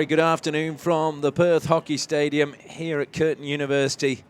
very good afternoon from the Perth Hockey Stadium here at Curtin University.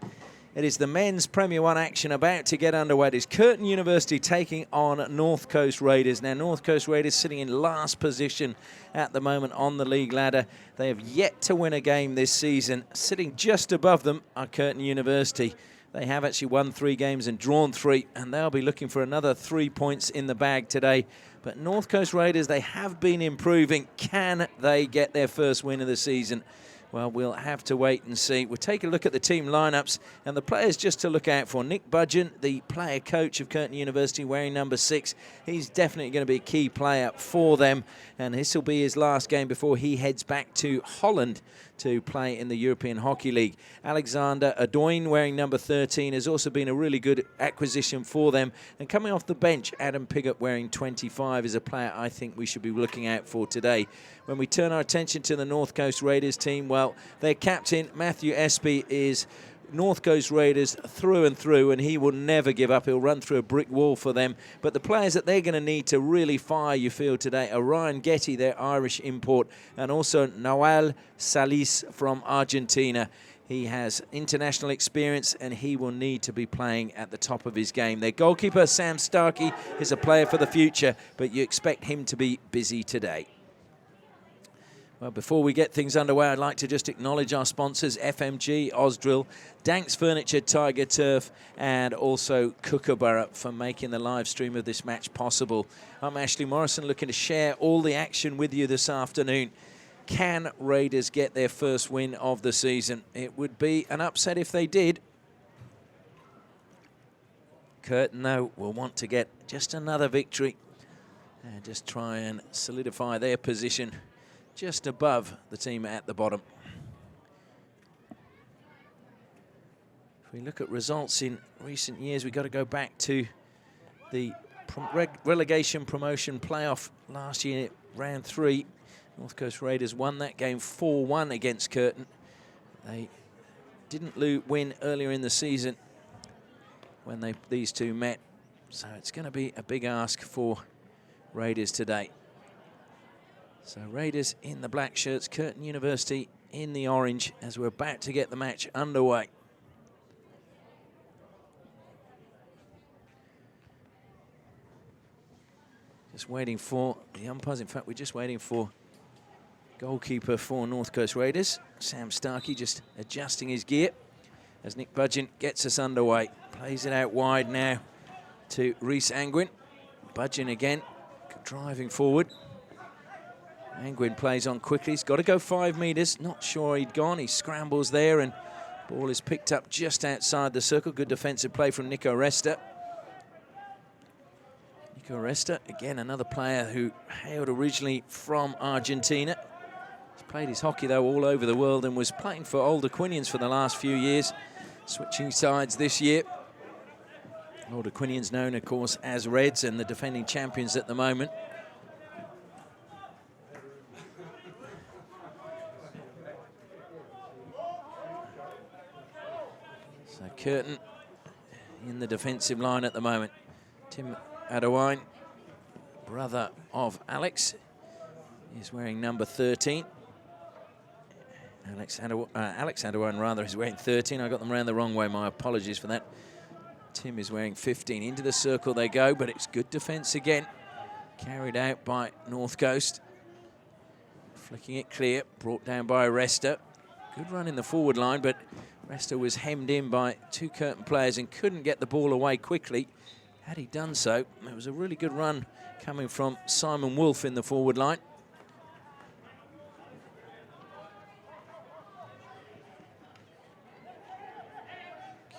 It is the men's Premier 1 action about to get underway. It is Curtin University taking on North Coast Raiders. Now, North Coast Raiders sitting in last position at the moment on the league ladder. They have yet to win a game this season. Sitting just above them are Curtin University. They have actually won 3 games and drawn 3, and they'll be looking for another 3 points in the bag today. But North Coast Raiders, they have been improving. Can they get their first win of the season? Well, we'll have to wait and see. We'll take a look at the team lineups and the players just to look out for. Nick Budgeon, the player coach of Curtin University, wearing number 6. He's definitely going to be a key player for them. And this will be his last game before he heads back to Holland to play in the European Hockey League. Alexander Adoin, wearing number 13, has also been a really good acquisition for them. And coming off the bench, Adam Pigott, wearing 25, is a player I think we should be looking out for today. When we turn our attention to the North Coast Raiders team, well, their captain, Matthew Espy, is North Coast Raiders through and through, and he will never give up. He'll run through a brick wall for them. But the players that they're going to need to really fire you feel today are Ryan Getty, their Irish import, and also Noel Salis from Argentina. He has international experience, and he will need to be playing at the top of his game. Their goalkeeper, Sam Starkey, is a player for the future, but you expect him to be busy today. Well, before we get things underway, I'd like to just acknowledge our sponsors, FMG, Osdrill, Danks Furniture, Tiger Turf, and also Kookaburra for making the live stream of this match possible. I'm Ashley Morrison, looking to share all the action with you this afternoon. Can Raiders get their first win of the season? It would be an upset if they did. Curtin, though, will want to get just another victory and just try and solidify their position just above the team at the bottom. If we look at results in recent years, we've got to go back to the relegation promotion playoff last year, round 3. North Coast Raiders won that game 4-1 against Curtin. They didn't win earlier in the season when these two met, so it's going to be a big ask for Raiders today. So Raiders in the black shirts, Curtin University in the orange as we're about to get the match underway. Just waiting for the umpires. In fact, we're just waiting for goalkeeper for North Coast Raiders, Sam Starkey, just adjusting his gear as Nick Budgeon gets us underway. Plays it out wide now to Rhys Angwin. Budgeon again, driving forward. Angwin plays on quickly. He's got to go 5 metres. Not sure he'd gone. He scrambles there, and ball is picked up just outside the circle. Good defensive play from Nico Resta. Nico Resta, again, another player who hailed originally from Argentina. He's played his hockey, though, all over the world and was playing for Old Aquinians for the last few years, switching sides this year. Old Aquinians known, of course, as Reds and the defending champions at the moment. So Curtin in the defensive line at the moment. Tim Adewine, brother of Alex, is wearing number 13. Alex Adewine, rather, is wearing 13. I got them around the wrong way. My apologies for that. Tim is wearing 15. Into the circle they go, but it's good defence again. Carried out by North Coast. Flicking it clear, brought down by Resta. Good run in the forward line, but Resta was hemmed in by 2 Curtin players and couldn't get the ball away quickly. Had he done so, it was a really good run coming from Simon Wolfe in the forward line.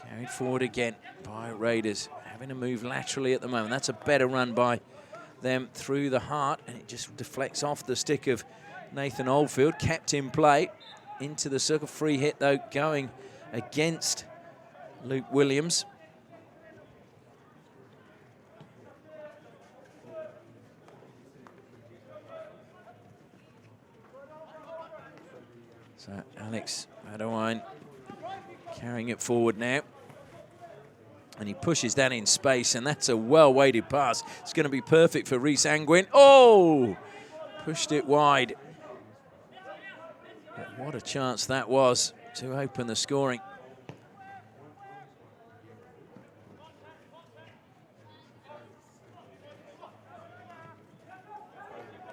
Carried forward again by Raiders, having to move laterally at the moment. That's a better run by them through the heart, and it just deflects off the stick of Nathan Oldfield. Kept in play into the circle. Free hit, though, going against Luke Williams. So Alex Adewine carrying it forward now. And he pushes that in space, and that's a well-weighted pass. It's going to be perfect for Rhys Angwin. Oh! Pushed it wide. But what a chance that was to open the scoring.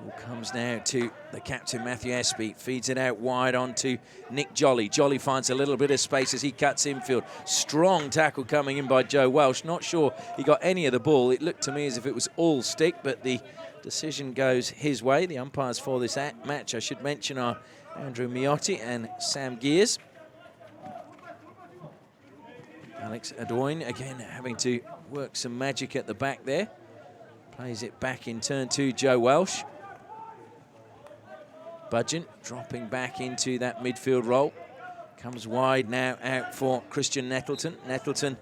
Ball comes now to the captain, Matthew Espy. Feeds it out wide onto Nick Jolly. Jolly finds a little bit of space as he cuts infield. Strong tackle coming in by Joe Welsh. Not sure he got any of the ball. It looked to me as if it was all stick, but the decision goes his way. The umpires for this match, I should mention, are Andrew Miotti and Sam Gears. Alex Adoyne again having to work some magic at the back there. Plays it back in turn to Joe Welsh. Budgeon dropping back into that midfield role. Comes wide now out for Christian Nettleton. Nettleton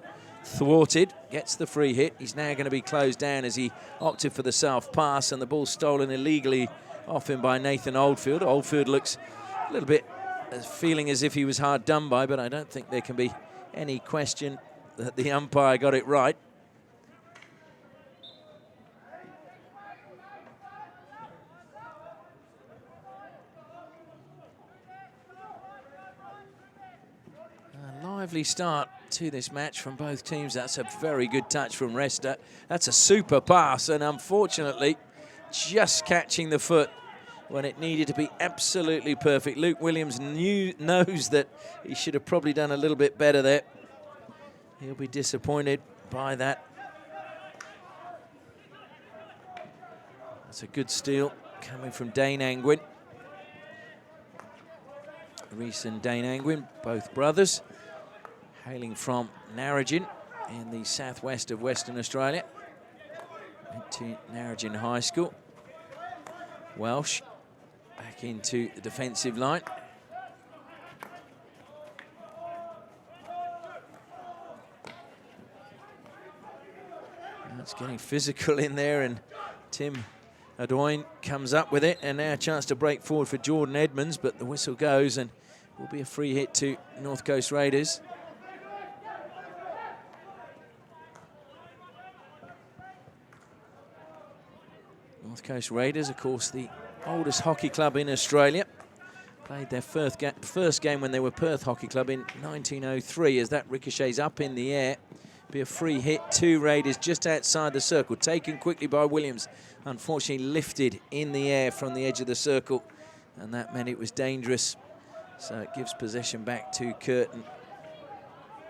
thwarted, gets the free hit. He's now going to be closed down as he opted for the self pass, and the ball stolen illegally off him by Nathan Oldfield. Oldfield looks a little bit feeling as if he was hard done by, but I don't think there can be any question that the umpire got it right. Lively start to this match from both teams. That's a very good touch from Resta. That's a super pass, and unfortunately just catching the foot when it needed to be absolutely perfect. Luke Williams knows that he should have probably done a little bit better there. He'll be disappointed by that. That's a good steal coming from Dane Angwin. Reese and Dane Angwin, both brothers, hailing from Narrogin in the southwest of Western Australia. Went to Narrogin High School. Welsh back into the defensive line. It's getting physical in there, and Tim Adoyne comes up with it, and now a chance to break forward for Jordan Edmonds, but the whistle goes and will be a free hit to North Coast Raiders. North Coast Raiders, of course, the oldest hockey club in Australia. Played their first game when they were Perth Hockey Club in 1903. As that ricochets up in the air, be a free hit to Raiders just outside the circle. Taken quickly by Williams. Unfortunately lifted in the air from the edge of the circle, and that meant it was dangerous. So it gives possession back to Curtin.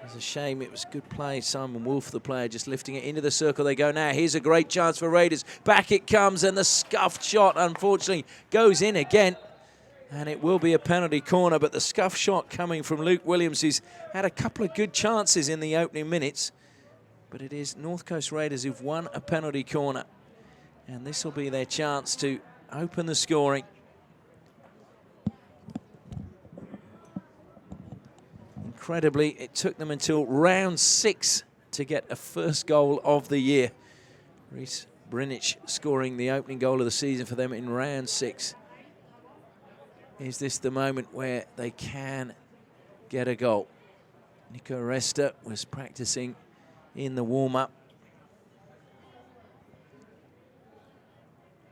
It's a shame, it was good play. Simon Wolfe, the player, just lifting it into the circle. They go now. Here's a great chance for Raiders. Back it comes, and the scuffed shot, unfortunately, goes in again. And it will be a penalty corner, but the scuffed shot coming from Luke Williams, who's had a couple of good chances in the opening minutes. But it is North Coast Raiders who've won a penalty corner. And this will be their chance to open the scoring. Incredibly, it took them until round 6 to get a first goal of the year. Reese Brinich scoring the opening goal of the season for them in round 6. Is this the moment where they can get a goal? Nico Resta was practicing in the warm-up.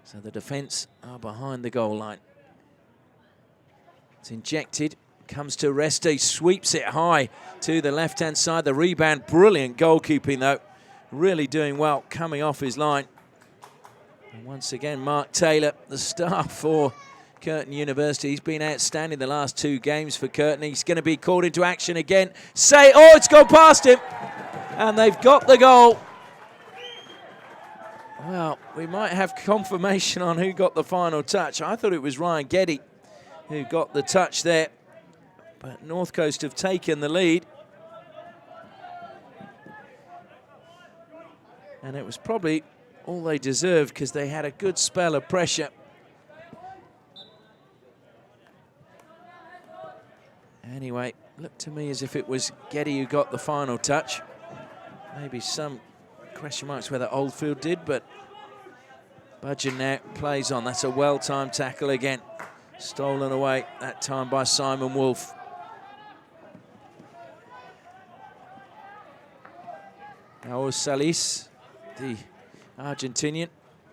So the defence are behind the goal line. It's injected. Comes to Resta, sweeps it high to the left-hand side. The rebound, brilliant goalkeeping though. Really doing well, coming off his line. And once again, Mark Taylor, the star for Curtin University. He's been outstanding the last 2 games for Curtin. He's going to be called into action again. It's gone past him. And they've got the goal. Well, we might have confirmation on who got the final touch. I thought it was Ryan Geddy who got the touch there. But North Coast have taken the lead. And it was probably all they deserved because they had a good spell of pressure. Anyway, looked to me as if it was Geddy who got the final touch. Maybe some question marks whether Oldfield did, but Budgeon now plays on. That's a well-timed tackle again. Stolen away, that time by Simon Wolfe. Raul Salis, the Argentinian,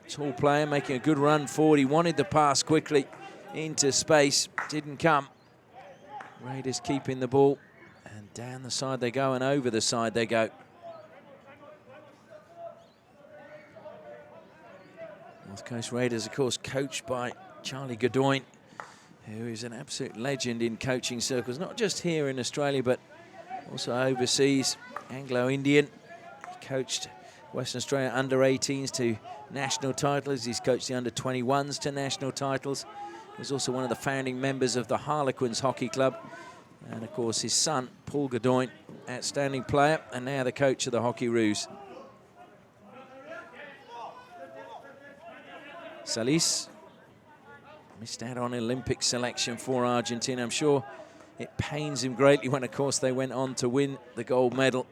tall player, making a good run forward. He wanted the pass quickly into space, didn't come. Raiders keeping the ball. And down the side they go and over the side they go. North Coast Raiders, of course, coached by Charlie Godoyne, who is an absolute legend in coaching circles, not just here in Australia, but also overseas. Anglo-Indian. He coached Western Australia under-18s to national titles. He's coached the under-21s to national titles. He was also one of the founding members of the Harlequins Hockey Club. And, of course, his son, Paul Godoyne, outstanding player, and now the coach of the Hockey Roos. Salis missed out on Olympic selection for Argentina. I'm sure it pains him greatly when, of course, they went on to win the gold medal.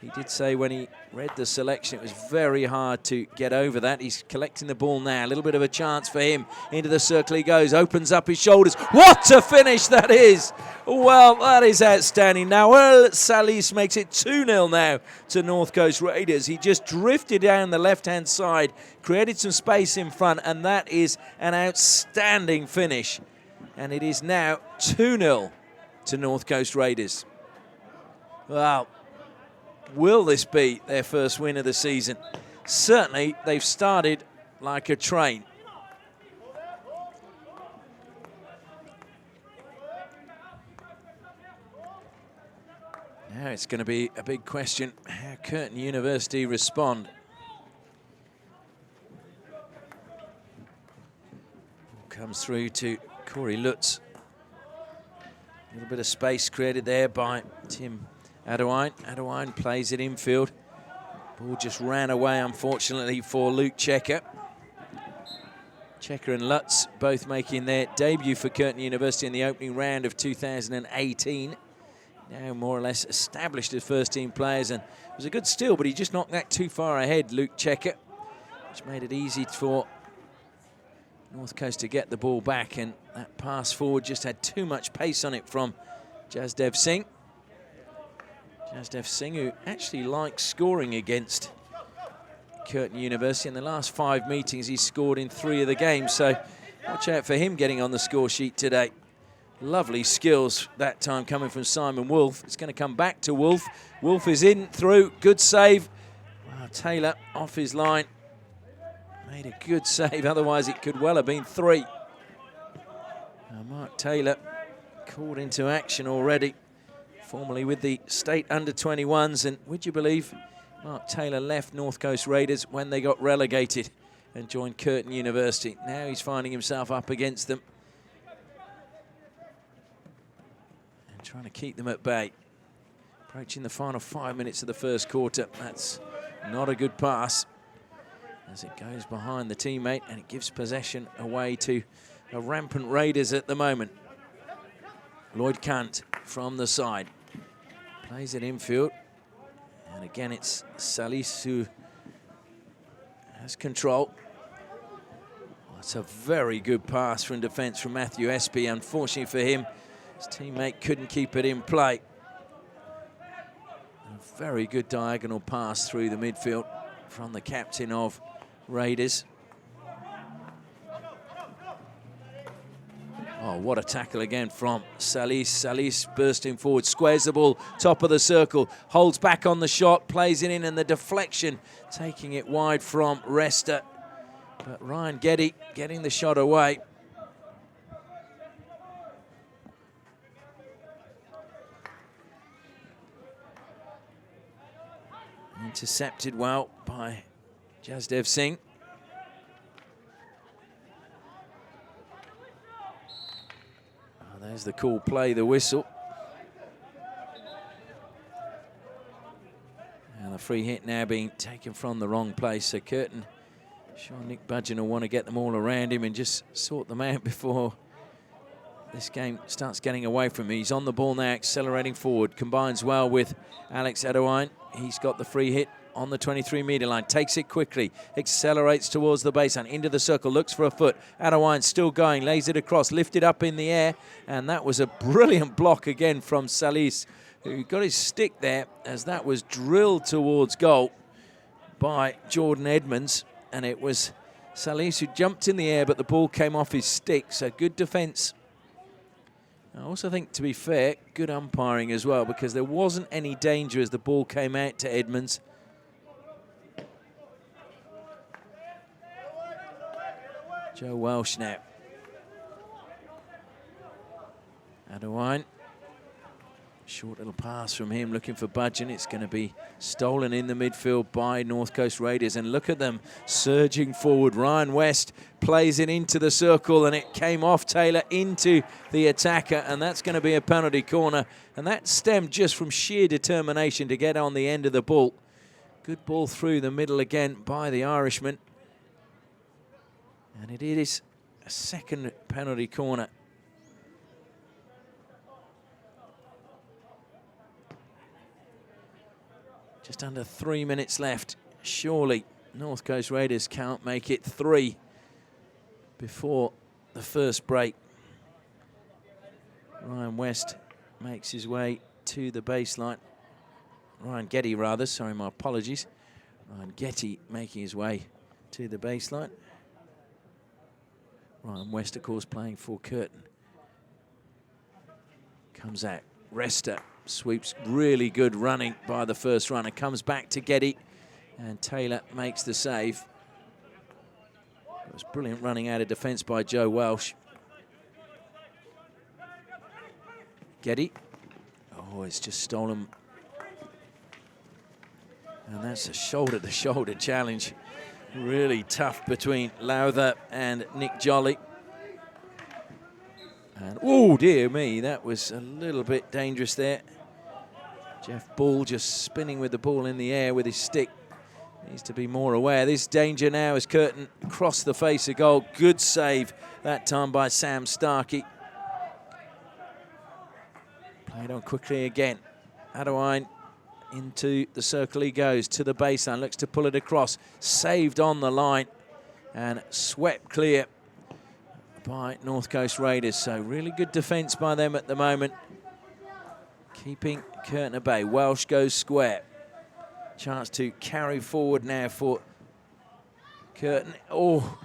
He did say when he read the selection, it was very hard to get over that. He's collecting the ball now. A little bit of a chance for him. Into the circle he goes, opens up his shoulders. What a finish that is! Well, that is outstanding. Now, well, Salis makes it 2-0 now to North Coast Raiders. He just drifted down the left-hand side, created some space in front, and that is an outstanding finish. And it is now 2-0 to North Coast Raiders. Wow. Will this be their first win of the season? Certainly, they've started like a train. Now it's going to be a big question how Curtin University respond. Comes through to Corey Lutz. A little bit of space created there by Tim Adewine. Adewine plays it infield. Ball just ran away, unfortunately, for Luke Checker. Checker and Lutz both making their debut for Curtin University in the opening round of 2018. Now more or less established as first-team players, and it was a good steal, but he just knocked that too far ahead, Luke Checker, which made it easy for North Coast to get the ball back, and that pass forward just had too much pace on it from Jasdev Singh. Jasdev Singh, who actually likes scoring against Curtin University. In the last 5 meetings, he's scored in 3 of the games, so watch out for him getting on the score sheet today. Lovely skills that time coming from Simon Wolfe. It's going to come back to Wolfe. Wolfe is in, through, good save. Wow, Taylor off his line. Made a good save, otherwise it could well have been 3. Now Mark Taylor called into action already, formerly with the state under-21s, and would you believe Mark Taylor left North Coast Raiders when they got relegated and joined Curtin University. Now he's finding himself up against them and trying to keep them at bay. Approaching the final 5 minutes of the first quarter. That's not a good pass as it goes behind the teammate, and it gives possession away to the rampant Raiders at the moment. Lloyd Kant from the side. Plays it infield. And again, it's Salis who has control. That's a very good pass from defence from Matthew Espy. Unfortunately for him, his teammate couldn't keep it in play. A very good diagonal pass through the midfield from the captain of Raiders. Oh, what a tackle again from Salis. Salis bursting forward, squares the ball, top of the circle, holds back on the shot, plays it in, and the deflection taking it wide from Resta. But Ryan Geddy getting the shot away. Intercepted well by Jasdev Singh. There's the call play, the whistle. And the free hit now being taken from the wrong place. So Curtin, sure Nick Budgeon will want to get them all around him and just sort them out before this game starts getting away from him. He's on the ball now, accelerating forward. Combines well with Alex Adewine. He's got the free hit on the 23-metre line, takes it quickly, accelerates towards the baseline, into the circle, looks for a foot. Adewine still going, lays it across, lifted up in the air, and that was a brilliant block again from Salis, who got his stick there as that was drilled towards goal by Jordan Edmonds, and it was Salis who jumped in the air, but the ball came off his stick, so good defence I also think, to be fair, good umpiring as well, because there wasn't any danger as the ball came out to Edmonds. Joe Welsh now. Adewine. Short little pass from him, looking for Budgeon. It's going to be stolen in the midfield by North Coast Raiders. And look at them surging forward. Ryan West plays it into the circle, and it came off Taylor into the attacker. And that's going to be a penalty corner. And that stemmed just from sheer determination to get on the end of the ball. Good ball through the middle again by the Irishman. And it is a second penalty corner. Just under 3 minutes left. Surely North Coast Raiders can't make it 3 before the first break. Ryan West makes his way to the baseline. Ryan Getty, rather. Sorry, my apologies. Ryan Getty making his way to the baseline. Ryan West, of course, playing for Curtin. Comes out. Resta sweeps, really good running by the first runner. Comes back to Getty, and Taylor makes the save. It was brilliant running out of defence by Joe Welsh. Getty. Oh, it's just stolen. And that's a shoulder-to-shoulder challenge. Really tough between Lowther and Nick Jolly. And, oh, dear me, that was a little bit dangerous there. Jeff Ball just spinning with the ball in the air with his stick. Needs to be more aware. This danger now as Curtin crossed the face of goal. Good save that time by Sam Starkey. Played on quickly again. Adewine into the circle he goes, to the baseline, looks to pull it across. Saved on the line and swept clear by North Coast Raiders. So really good defence by them at the moment, keeping Curtin at bay. Welsh goes square. Chance to carry forward now for Curtin. Oh,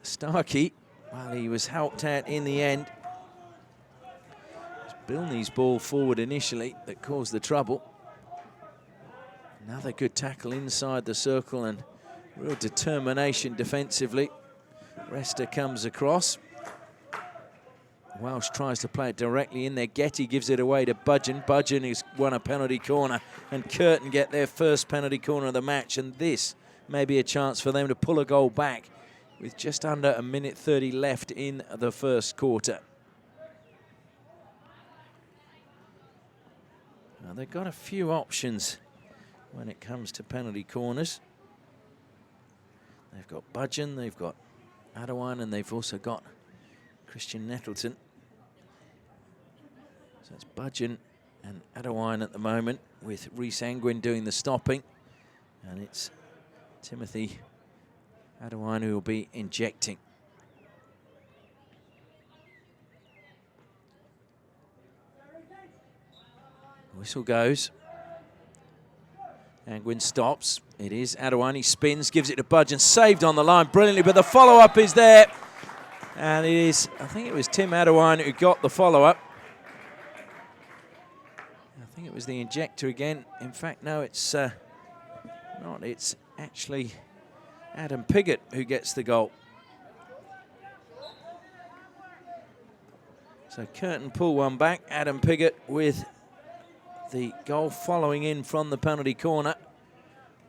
Starkey, well, he was helped out in the end. It's Bilney's ball forward initially that caused the trouble. Another good tackle inside the circle and real determination defensively. Resta comes across. Welsh tries to play it directly in there. Getty gives it away to Budgeon. Budgeon has won a penalty corner, and Curtin get their first penalty corner of the match. And this may be a chance for them to pull a goal back with just under 1:30 left in the first quarter. Now, they've got a few options when it comes to penalty corners. They've got Budgeon, they've got Adewine, and they've also got Christian Nettleton. So it's Budgeon and Adewine at the moment, with Rhys Angwin doing the stopping. And it's Timothy Adewine who will be injecting. Whistle goes. Angwin stops. It is Adewine. He spins, gives it to Budgeon. Saved on the line brilliantly, but the follow-up is there. And it is, I think it was Tim Adewine who got the follow-up. I think it was the injector again. In fact, no, it's not. It's actually Adam Piggott who gets the goal. So Curtin pull one back. Adam Piggott with the goal following in from the penalty corner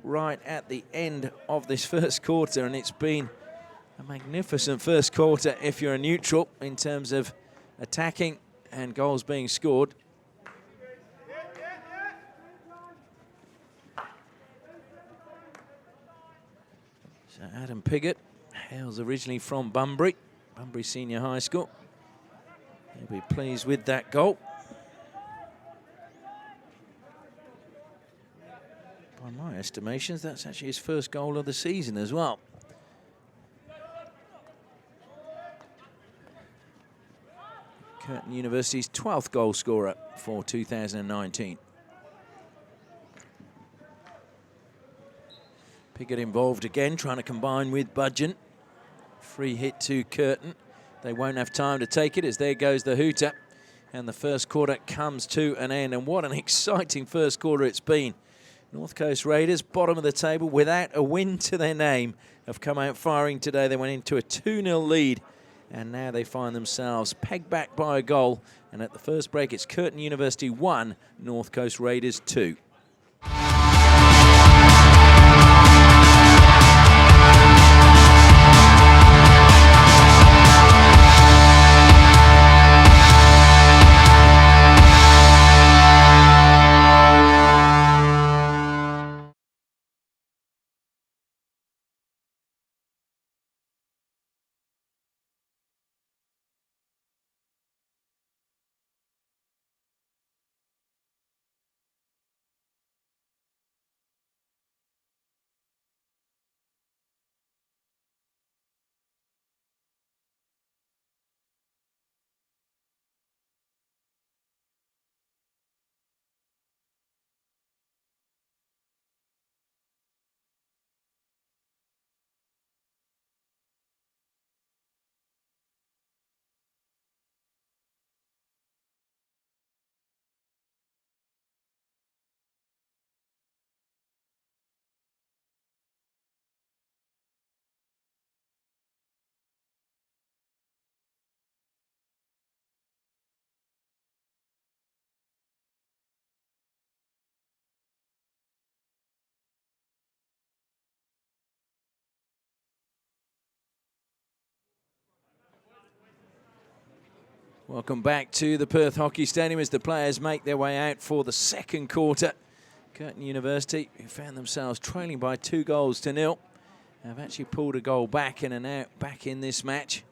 right at the end of this first quarter, and it's been a magnificent first quarter if you're a neutral in terms of attacking and goals being scored. So Adam Piggott hails originally from Bunbury Senior High School. He'll be pleased with that goal. By my estimations, that's actually his first goal of the season as well. Curtin University's 12th goal scorer for 2019. Piggott involved again, trying to combine with Budgeon. Free hit to Curtin. They won't have time to take it as there goes the hooter. And the first quarter comes to an end. And what an exciting first quarter it's been. North Coast Raiders, bottom of the table, without a win to their name, have come out firing today. They went into a 2-0 lead, and now they find themselves pegged back by a goal. And at the first break, it's Curtin University 1, North Coast Raiders 2. Welcome back to the Perth Hockey Stadium as the players make their way out for the second quarter. Curtin University, who found themselves trailing by 2-0, have actually pulled a goal back and are now back in this match.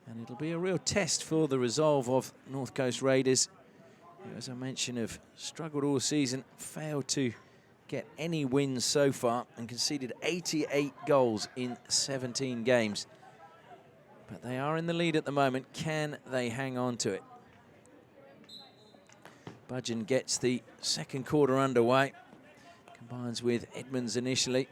And it'll be a real test for the resolve of North Coast Raiders, who, as I mentioned, have struggled all season, failed to get any wins so far, and conceded 88 goals in 17 games. But they are in the lead at the moment. Can they hang on to it? Budgeon gets the second quarter underway. Combines with Edmonds initially.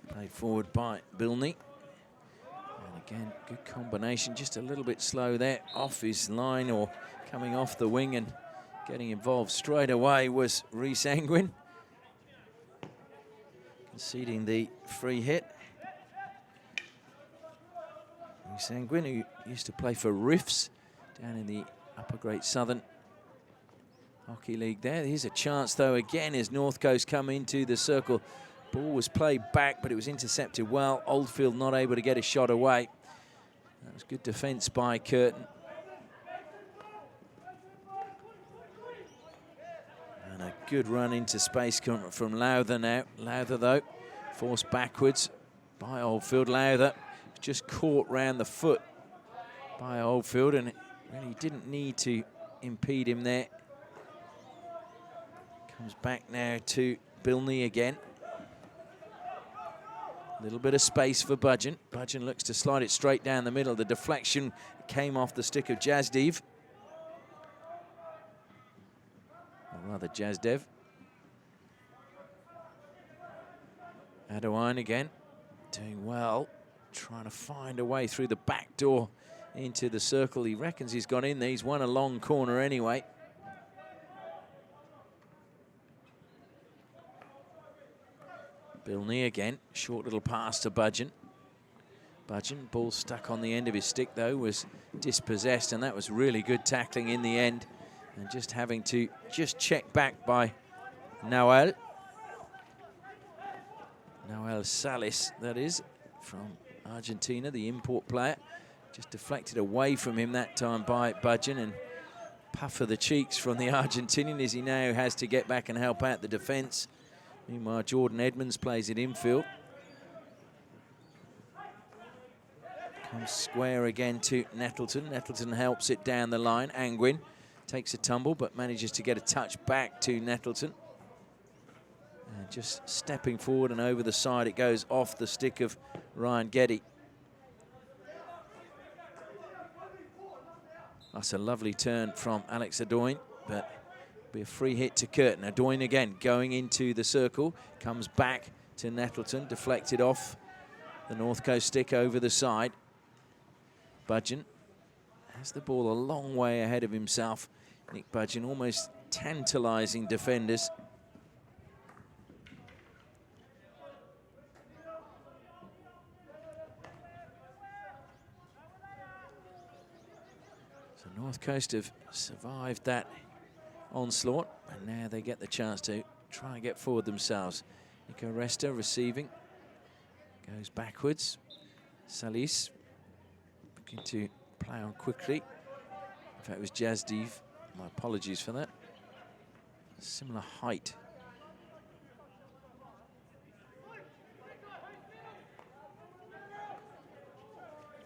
Played forward by Bilney. And again, good combination. Just a little bit slow there. Off his line or coming off the wing, and getting involved straight away was Rhys Angwin, conceding the free hit. Rhys Angwin, who used to play for Riffs down in the Upper Great Southern Hockey League there. Here's a chance, though, again, as North Coast come into the circle. Ball was played back, but it was intercepted well. Oldfield not able to get a shot away. That was good defence by Curtin. And a good run into space from Lowther now. Lowther, though, forced backwards by Oldfield. Lowther just caught round the foot by Oldfield, and it really didn't need to impede him there. Comes back now to Bilney again. A little bit of space for Budgeon. Budgeon looks to slide it straight down the middle. The deflection came off the stick of Jazdev. Or rather, Jazdev. Adewine again, doing well, trying to find a way through the back door into the circle. He reckons he's got in there. He's won a long corner anyway. Bilney again, short little pass to Budgeon. Budgeon, ball stuck on the end of his stick though, was dispossessed, and that was really good tackling in the end. And just having to check back by Noel. Noel Salis, that is, from Argentina, the import player. Just deflected away from him that time by Budgeon, and puff of the cheeks from the Argentinian as he now has to get back and help out the defence. Meanwhile, Jordan Edmonds plays it infield. Comes square again to Nettleton. Nettleton helps it down the line. Angwin takes a tumble, but manages to get a touch back to Nettleton. And just stepping forward and over the side, it goes off the stick of Ryan Geddy. That's a lovely turn from Alex Adewine, but be a free hit to Curtin. Adewine again going into the circle, comes back to Nettleton, deflected off the North Coast stick over the side. Budgeon has the ball a long way ahead of himself. Nick Budgeon, almost tantalising defenders. So North Coast have survived that onslaught, and now they get the chance to try and get forward themselves. Nico Resta receiving, goes backwards. Salis looking to play on quickly. In fact, it was Jazdiv. My apologies for that. Similar height.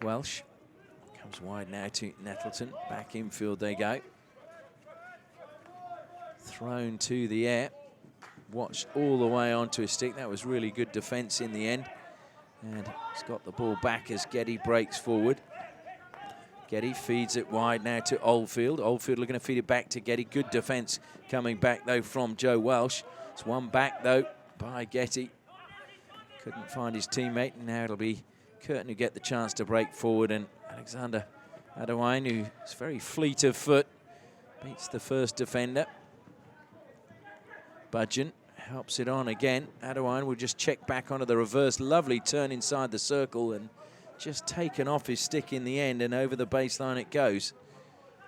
Welsh comes wide now to Nettleton. Back infield they go. Thrown to the air. Watched all the way onto his stick. That was really good defence in the end. And he's got the ball back as Getty breaks forward. Getty feeds it wide now to Oldfield. Oldfield looking to feed it back to Getty. Good defence coming back, though, from Joe Welsh. It's one back, though, by Getty. Couldn't find his teammate. And now it'll be Curtin who get the chance to break forward. And Alexander Adewine, who's very fleet of foot, beats the first defender. Budgeon helps it on again. Adewine will just check back onto the reverse. Lovely turn inside the circle and just taken off his stick in the end, and over the baseline it goes.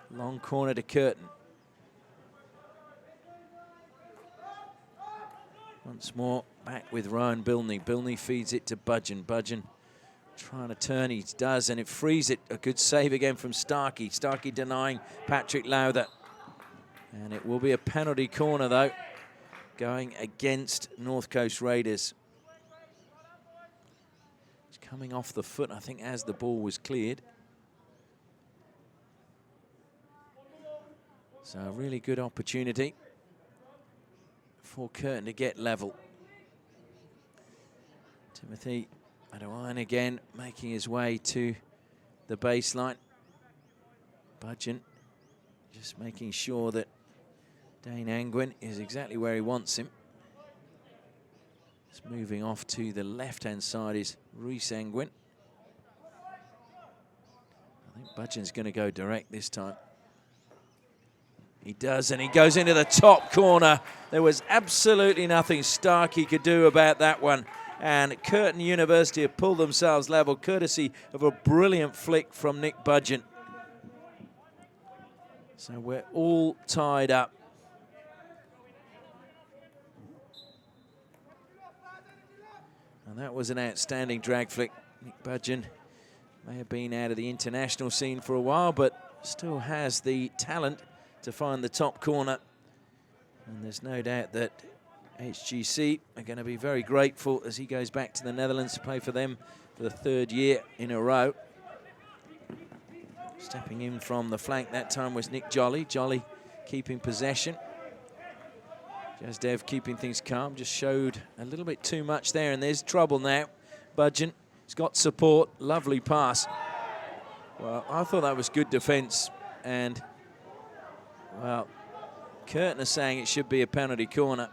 Long corner to Curtin. Once more, back with Ryan Bilney. Bilney feeds it to Budgeon. Budgeon trying to turn, he does, and it frees it. A good save again from Starkey. Starkey denying Patrick Lowther. And it will be a penalty corner, though, going against North Coast Raiders. It's coming off the foot, I think, as the ball was cleared. So a really good opportunity for Curtin to get level. Timothy Adewine again making his way to the baseline. Budgeon just making sure that Dane Angwin is exactly where he wants him. Just moving off to the left-hand side is Rhys Angwin. I think Budgeon's going to go direct this time. He does, and he goes into the top corner. There was absolutely nothing Starkey could do about that one. And Curtin University have pulled themselves level, courtesy of a brilliant flick from Nick Budgeon. So we're all tied up. And that was an outstanding drag flick. Nick Budgeon may have been out of the international scene for a while, but still has the talent to find the top corner. And there's no doubt that HGC are going to be very grateful as he goes back to the Netherlands to play for them for the third year in a row. Stepping in from the flank that time was Nick Jolly. Jolly keeping possession. Jazdev keeping things calm, just showed a little bit too much there, and there's trouble now. Budgeon has got support, lovely pass. Well, I thought that was good defence, and, well, Curtin is saying it should be a penalty corner.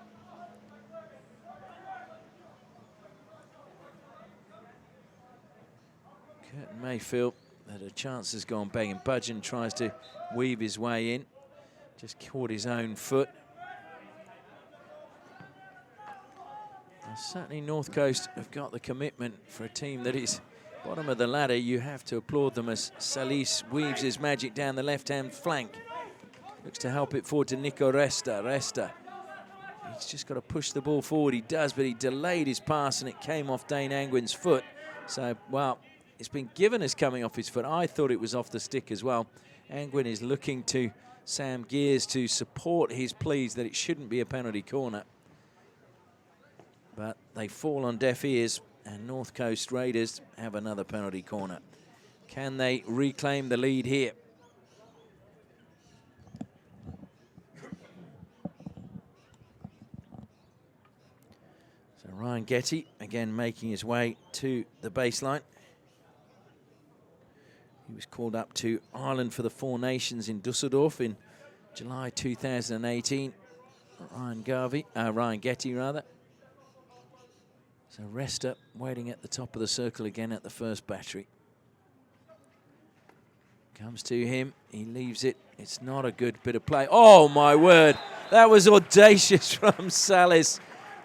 Curtin may feel that a chance has gone begging. Budgeon tries to weave his way in, just caught his own foot. Certainly North Coast have got the commitment for a team that is bottom of the ladder. You have to applaud them as Salis weaves his magic down the left-hand flank. Looks to help it forward to Nico Resta. Resta, he's just got to push the ball forward. He does, but he delayed his pass and it came off Dane Angwin's foot. So, well, it's been given as coming off his foot. I thought it was off the stick as well. Angwin is looking to Sam Gears to support his pleas that it shouldn't be a penalty corner. But they fall on deaf ears, and North Coast Raiders have another penalty corner. Can they reclaim the lead here? So Ryan Getty, again, making his way to the baseline. He was called up to Ireland for the Four Nations in Dusseldorf in July 2018. Ryan Getty, rather. So Resta waiting at the top of the circle again at the first battery. Comes to him, he leaves it. It's not a good bit of play. Oh my word, that was audacious from Salis.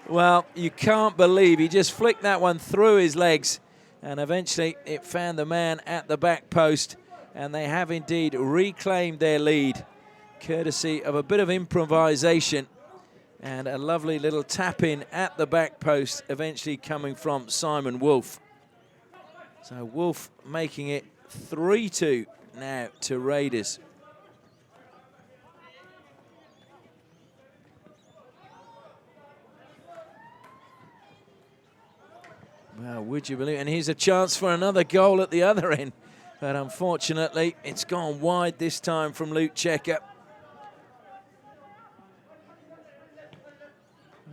Well, you can't believe he just flicked that one through his legs, and eventually it found the man at the back post, and they have indeed reclaimed their lead, courtesy of a bit of improvisation and a lovely little tap in at the back post, eventually coming from Simon Wolf. So Wolf making it 3-2 now to Raiders. Well, would you believe it? And here's a chance for another goal at the other end. But unfortunately, it's gone wide this time from Luke Checker.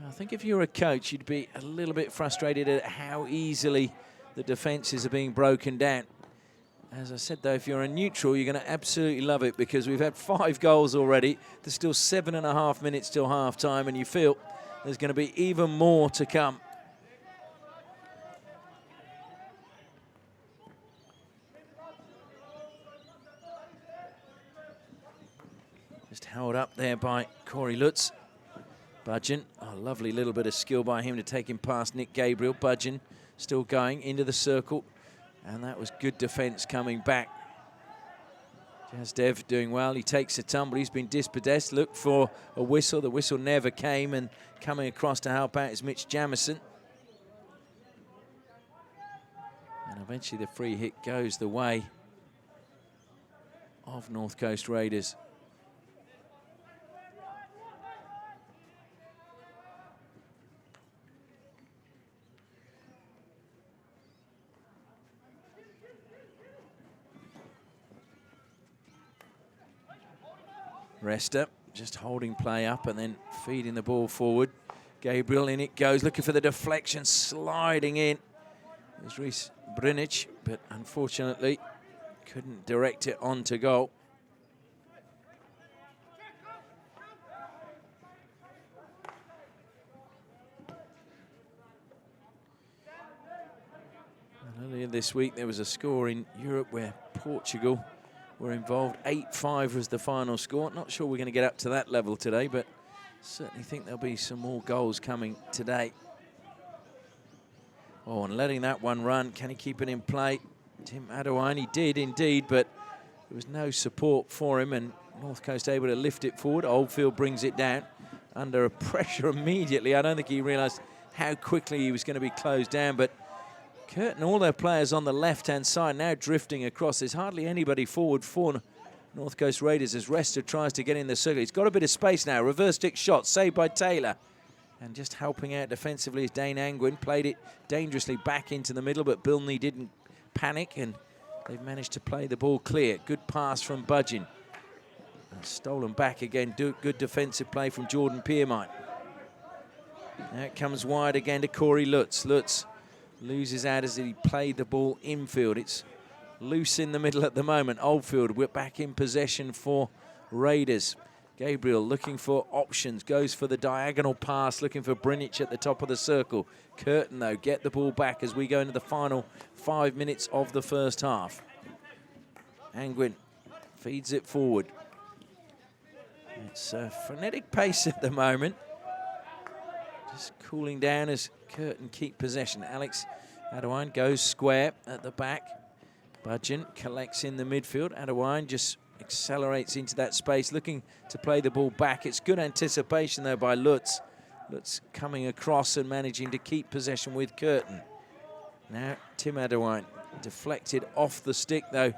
I think if you're a coach, you'd be a little bit frustrated at how easily the defences are being broken down. As I said, though, if you're a neutral, you're going to absolutely love it, because we've had 5 goals already. There's still 7.5 minutes till half-time, and you feel there's going to be even more to come. Just held up there by Corey Lutz. Budgeon, a lovely little bit of skill by him to take him past Nick Gabriel. Budgeon still going into the circle. And that was good defence coming back. Jazdev doing well. He takes a tumble. He's been dispossessed. Looked for a whistle. The whistle never came. And coming across to help out is Mitch Jamison. And eventually the free hit goes the way of North Coast Raiders. Resta just holding play up and then feeding the ball forward. Gabriel, in it goes, looking for the deflection, sliding in. There's Rhys Brinic, but unfortunately couldn't direct it onto goal. And earlier this week there was a score in Europe where Portugal were involved. 8-5 was the final score. Not sure we're going to get up to that level today, but certainly think there'll be some more goals coming today. Oh, and letting that one run. Can he keep it in play? Tim Adewine, he did indeed, but there was no support for him, and North Coast able to lift it forward. Oldfield brings it down under a pressure immediately. I don't think he realised how quickly he was going to be closed down, but Curtin, all their players on the left-hand side now drifting across. There's hardly anybody forward for North Coast Raiders as Resta tries to get in the circle. He's got a bit of space now. Reverse stick shot, saved by Taylor. And just helping out defensively is Dane Angwin. Played it dangerously back into the middle, but Bilney didn't panic, and they've managed to play the ball clear. Good pass from Budgeon. And stolen back again. Good defensive play from Jordan Piermine. Now it comes wide again to Corey Lutz. Lutz loses out as he played the ball infield. It's loose in the middle at the moment. Oldfield, we're back in possession for Raiders. Gabriel looking for options, goes for the diagonal pass, looking for Brinic at the top of the circle. Curtin, though, get the ball back as we go into the final 5 minutes of the first half. Angwin feeds it forward. It's a frenetic pace at the moment. Just cooling down as Curtin keep possession. Alex Adewine goes square at the back. Budgeon collects in the midfield. Adewine just accelerates into that space, looking to play the ball back. It's good anticipation, though, by Lutz. Lutz coming across and managing to keep possession with Curtin. Now, Tim Adewine deflected off the stick, though,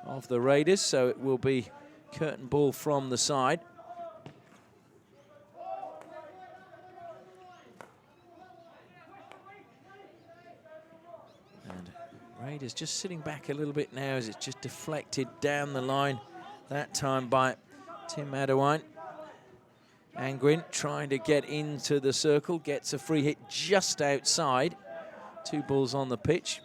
of the Raiders, so it will be Curtin ball from the side. Raiders just sitting back a little bit now as it's just deflected down the line, that time by Tim Adewine. Angwin trying to get into the circle, gets a free hit just outside. 2 balls on the pitch.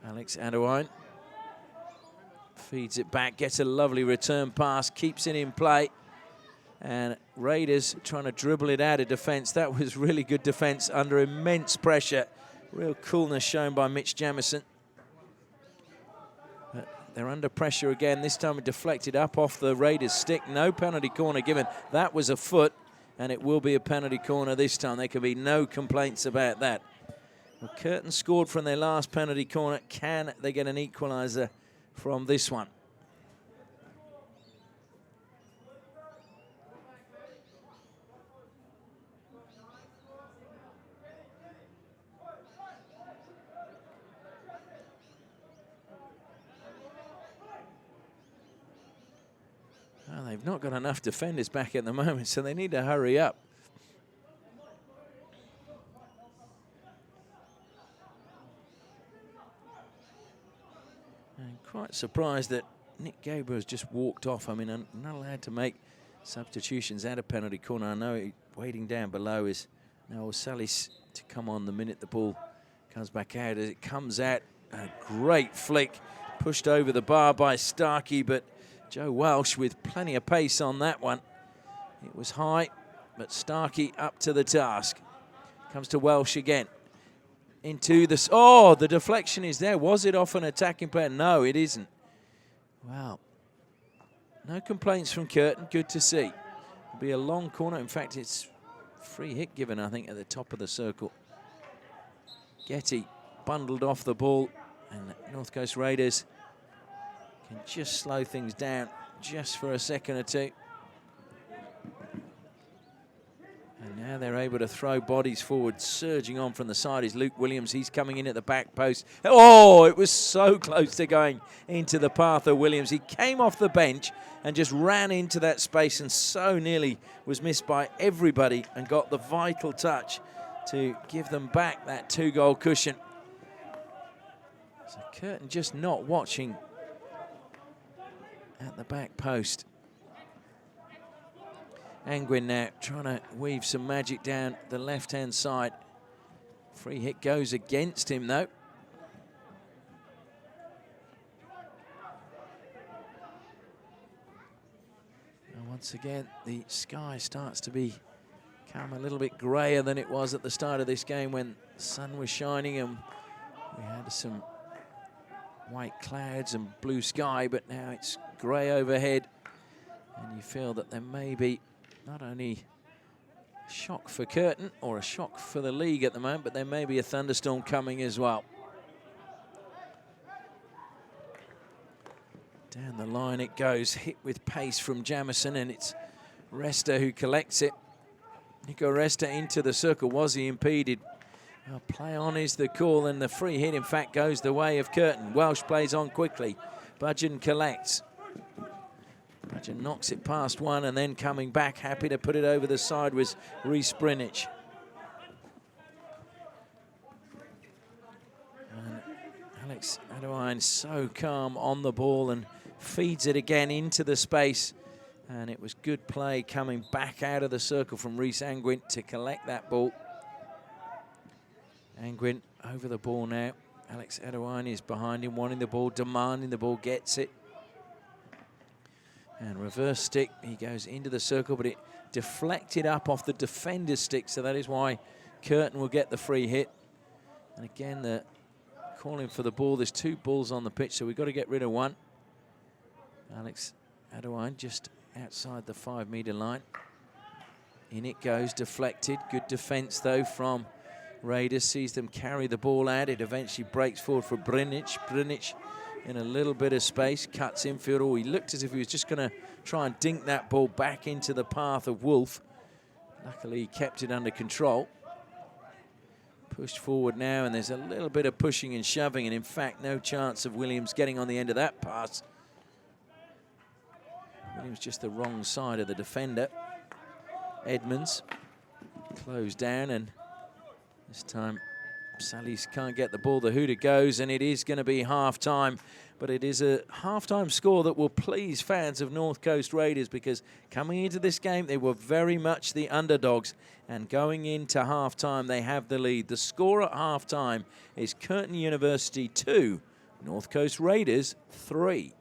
Alex Adewine feeds it back, gets a lovely return pass, keeps it in play. And Raiders trying to dribble it out of defence. That was really good defence under immense pressure. Real coolness shown by Mitch Jamison. But they're under pressure again. This time it deflected up off the Raiders' stick. No penalty corner given. That was a foot, and it will be a penalty corner this time. There can be no complaints about that. Well, Curtin scored from their last penalty corner. Can they get an equaliser from this one? Well, they've not got enough defenders back at the moment, so they need to hurry up. And quite surprised that Nick Gabriel's just walked off. I mean, I'm not allowed to make substitutions at a penalty corner. I know waiting down below is now Salis to come on the minute the ball comes back out. As it comes out, a great flick, pushed over the bar by Starkey, but Joe Welsh with plenty of pace on that one. It was high, but Starkey up to the task. Comes to Welsh again. Into the... Oh, the deflection is there. Was it off an attacking player? No, it isn't. Wow. No complaints from Curtin. Good to see. It'll be a long corner. In fact, it's free hit given, I think, at the top of the circle. Getty bundled off the ball, and North Coast Raiders can just slow things down just for a second or two. And now they're able to throw bodies forward. Surging on from the side is Luke Williams. He's coming in at the back post. Oh, it was so close to going into the path of Williams. He came off the bench and just ran into that space and so nearly was missed by everybody and got the vital touch to give them back that 2-goal cushion. So Curtin just not watching at the back post. Angwin now trying to weave some magic down the left-hand side. Free hit goes against him, though. And once again, the sky starts to become a little bit grayer than it was at the start of this game when the sun was shining and we had some white clouds and blue sky, but now it's grey overhead, and you feel that there may be not only a shock for Curtin or a shock for the league at the moment, but there may be a thunderstorm coming as well. Down the line it goes, hit with pace from Jamison, and it's Resta who collects it. Nico Resta into the circle. Was he impeded? Well, play on is the call, and the free hit, in fact, goes the way of Curtin. Welsh plays on quickly. Budgeon collects. Budgeon knocks it past one, and then coming back, happy to put it over the side, was Rhys Brinich. And Alex Adewine so calm on the ball and feeds it again into the space. And it was good play coming back out of the circle from Rhys Angwin to collect that ball. Angwin over the ball now. Alex Adewine is behind him, wanting the ball, demanding the ball, gets it. And reverse stick, he goes into the circle, but it deflected up off the defender's stick, so that is why Curtin will get the free hit. And again, the calling for the ball. There's 2 balls on the pitch, so we've got to get rid of one. Alex Adewine just outside the 5-metre line. In it goes, deflected. Good defence, though, from Raiders. Sees them carry the ball out. It eventually breaks forward for Brinich. Brinich in a little bit of space, cuts infield. Oh, he looked as if he was just going to try and dink that ball back into the path of Wolf. Luckily, he kept it under control. Pushed forward now, and there's a little bit of pushing and shoving, and in fact, no chance of Williams getting on the end of that pass. Williams just the wrong side of the defender. Edmonds closed down, and this time Salis can't get the ball. The hooter goes, and it is going to be half-time. But it is a half-time score that will please fans of North Coast Raiders, because coming into this game, they were very much the underdogs. And going into half-time, they have the lead. The score at half-time is Curtin University 2, North Coast Raiders 3.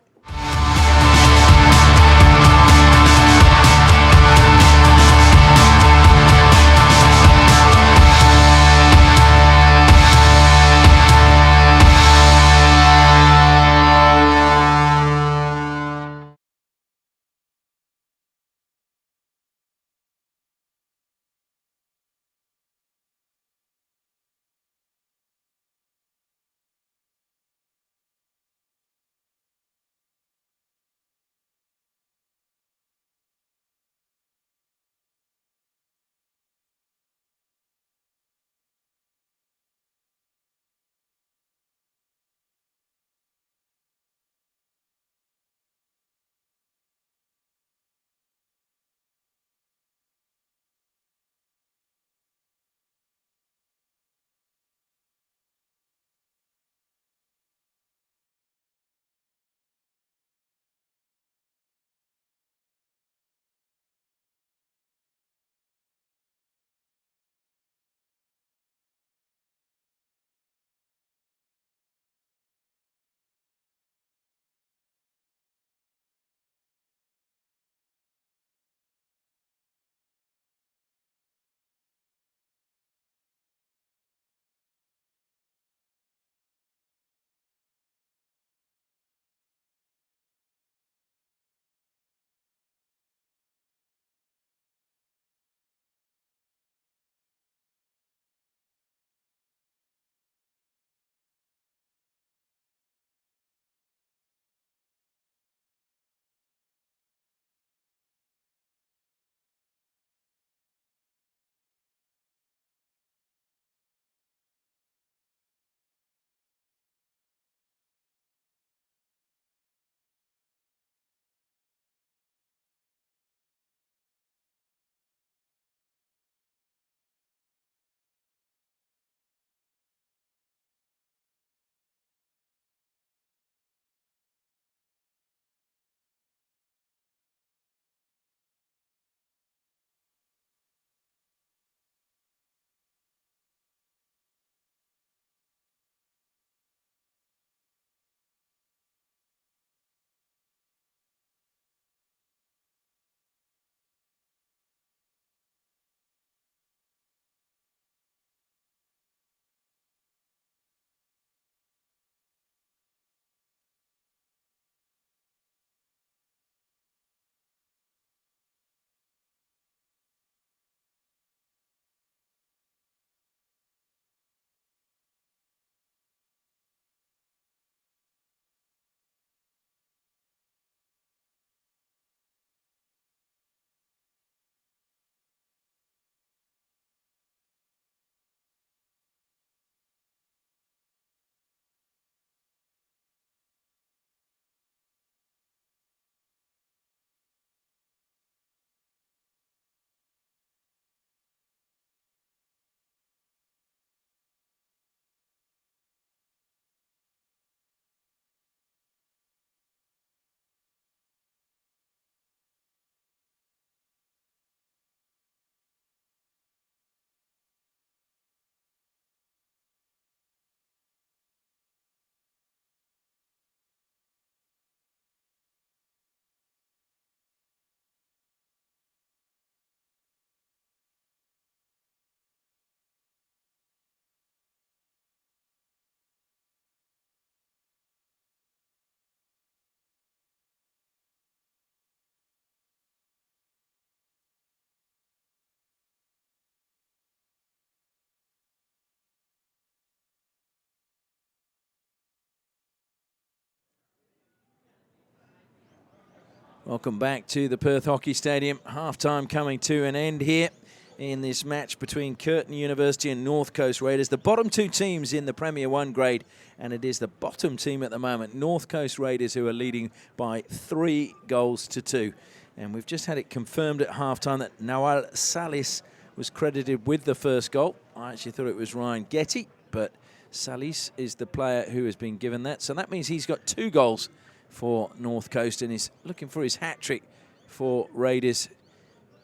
Welcome back to the Perth Hockey Stadium. Half-time coming to an end here in this match between Curtin University and North Coast Raiders. The bottom two teams in the Premier 1 grade, and it is the bottom team at the moment, North Coast Raiders, who are leading by 3 goals to 2. And we've just had it confirmed at half-time that Noel Salis was credited with the first goal. I actually thought it was Ryan Getty, but Salis is the player who has been given that. So that means he's got 2 goals for North Coast and is looking for his hat-trick for Raiders.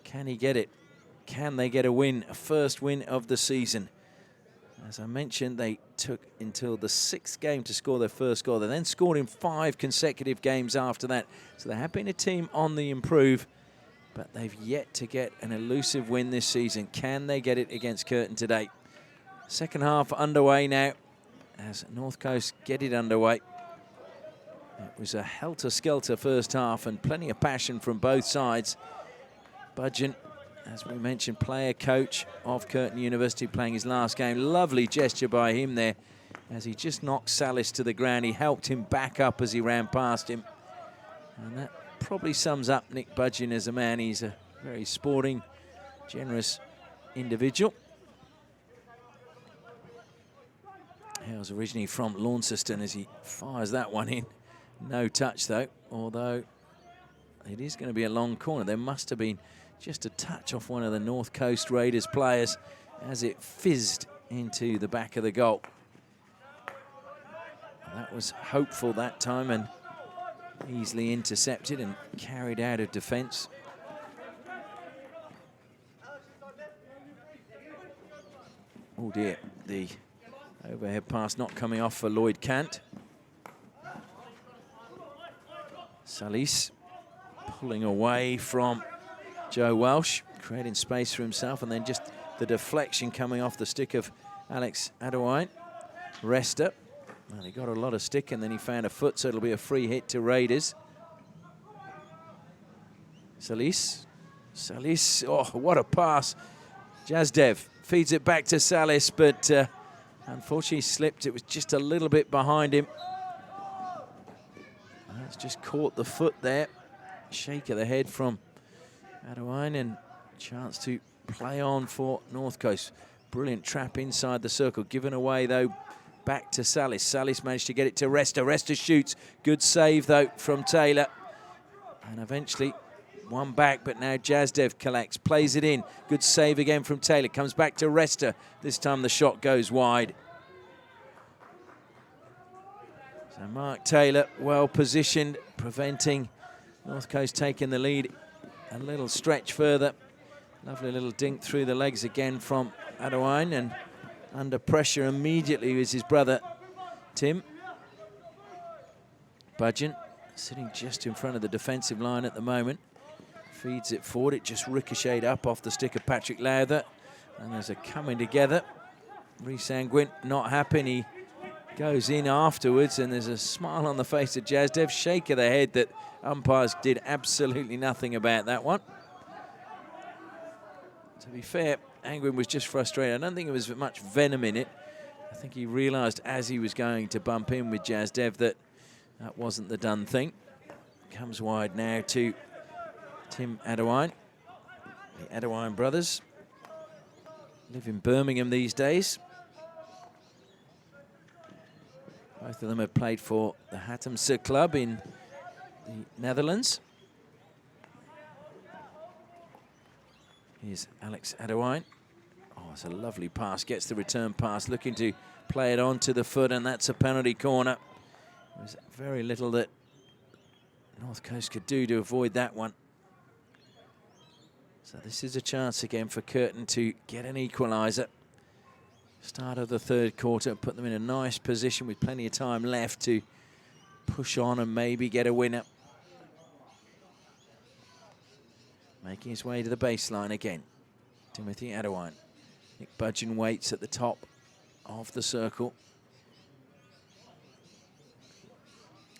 Can he get it? Can they get a win, a first win of the season? As I mentioned, they took until the 6th game to score their first goal. They then scored in 5 consecutive games after that. So they have been a team on the improve, but they've yet to get an elusive win this season. Can they get it against Curtin today? Second half underway now as North Coast get it underway. It was a helter-skelter first half and plenty of passion from both sides. Budgeon, as we mentioned, player coach of Curtin University, playing his last game. Lovely gesture by him there as he just knocked Salis to the ground. He helped him back up as he ran past him. And that probably sums up Nick Budgeon as a man. He's a very sporting, generous individual. He was originally from Launceston as he fires that one in. No touch though, although it is going to be a long corner. There must have been just a touch off one of the North Coast Raiders players as it fizzed into the back of the goal. That was hopeful that time and easily intercepted and carried out of defence. Oh dear, the overhead pass not coming off for Lloyd Cant. Salis pulling away from Joe Welsh, creating space for himself, and then just the deflection coming off the stick of Alex Adewine. Resta, well, he got a lot of stick and then he found a foot, so it'll be a free hit to Raiders. Salis, oh, what a pass. Jazdev feeds it back to Salis, but unfortunately slipped. It was just a little bit behind him. That's just caught the foot there. Shake of the head from Adewine and chance to play on for North Coast. Brilliant trap inside the circle. Given away, though, back to Salis. Salis managed to get it to Resta. Resta shoots. Good save, though, from Taylor. And eventually one back, but now Jazdev collects. Plays it in. Good save again from Taylor. Comes back to Resta. This time the shot goes wide. So Mark Taylor, well positioned, preventing North Coast taking the lead a little stretch further. Lovely little dink through the legs again from Adewine, and under pressure immediately is his brother, Tim. Budgeon sitting just in front of the defensive line at the moment. Feeds it forward, it just ricocheted up off the stick of Patrick Lowther. And there's a coming together. Rhys Angwin not happy, he goes in afterwards, and there's a smile on the face of Jazdev. Shake of the head that umpires did absolutely nothing about that one. To be fair, Angwin was just frustrated. I don't think there was much venom in it. I think he realised as he was going to bump in with Jazdev that that wasn't the done thing. Comes wide now to Tim Adewine. The Adewine brothers live in Birmingham these days. Both of them have played for the Hattemse club in the Netherlands. Here's Alex Adewine. Oh, it's a lovely pass. Gets the return pass, looking to play it onto the foot, and that's a penalty corner. There's very little that North Coast could do to avoid that one. So this is a chance again for Curtin to get an equaliser. Start of the third quarter, put them in a nice position with plenty of time left to push on and maybe get a winner. Making his way to the baseline again, Timothy Adewine. Nick Budgeon waits at the top of the circle.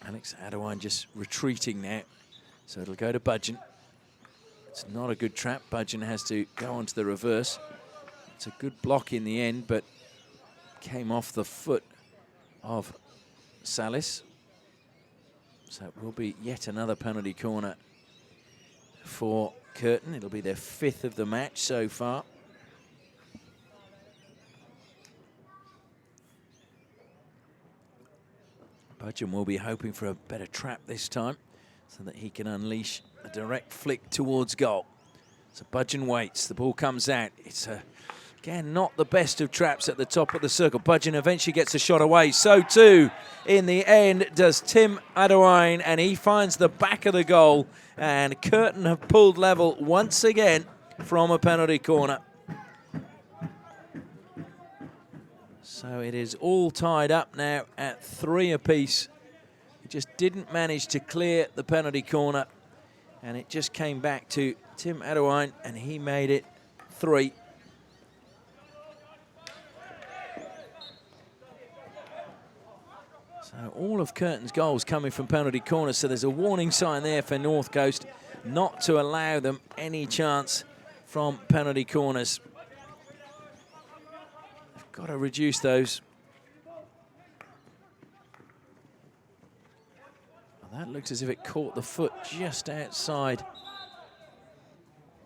Alex Adewine just retreating now, so it'll go to Budgeon. It's not a good trap. Budgeon has to go onto the reverse. It's a good block in the end, but came off the foot of Salis. So it will be yet another penalty corner for Curtin. It'll be their 5th of the match so far. Budgeon will be hoping for a better trap this time so that he can unleash a direct flick towards goal. So Budgeon waits, the ball comes out. It's again not the best of traps at the top of the circle. Budgeon eventually gets a shot away. So too, in the end, does Tim Adewine, and he finds the back of the goal. And Curtin have pulled level once again from a penalty corner. So it is all tied up now at 3 apiece. He just didn't manage to clear the penalty corner, and it just came back to Tim Adewine, and he made it 3. So all of Curtin's goals coming from penalty corners, so there's a warning sign there for North Coast not to allow them any chance from penalty corners. Got to reduce those. Well, that looks as if it caught the foot just outside.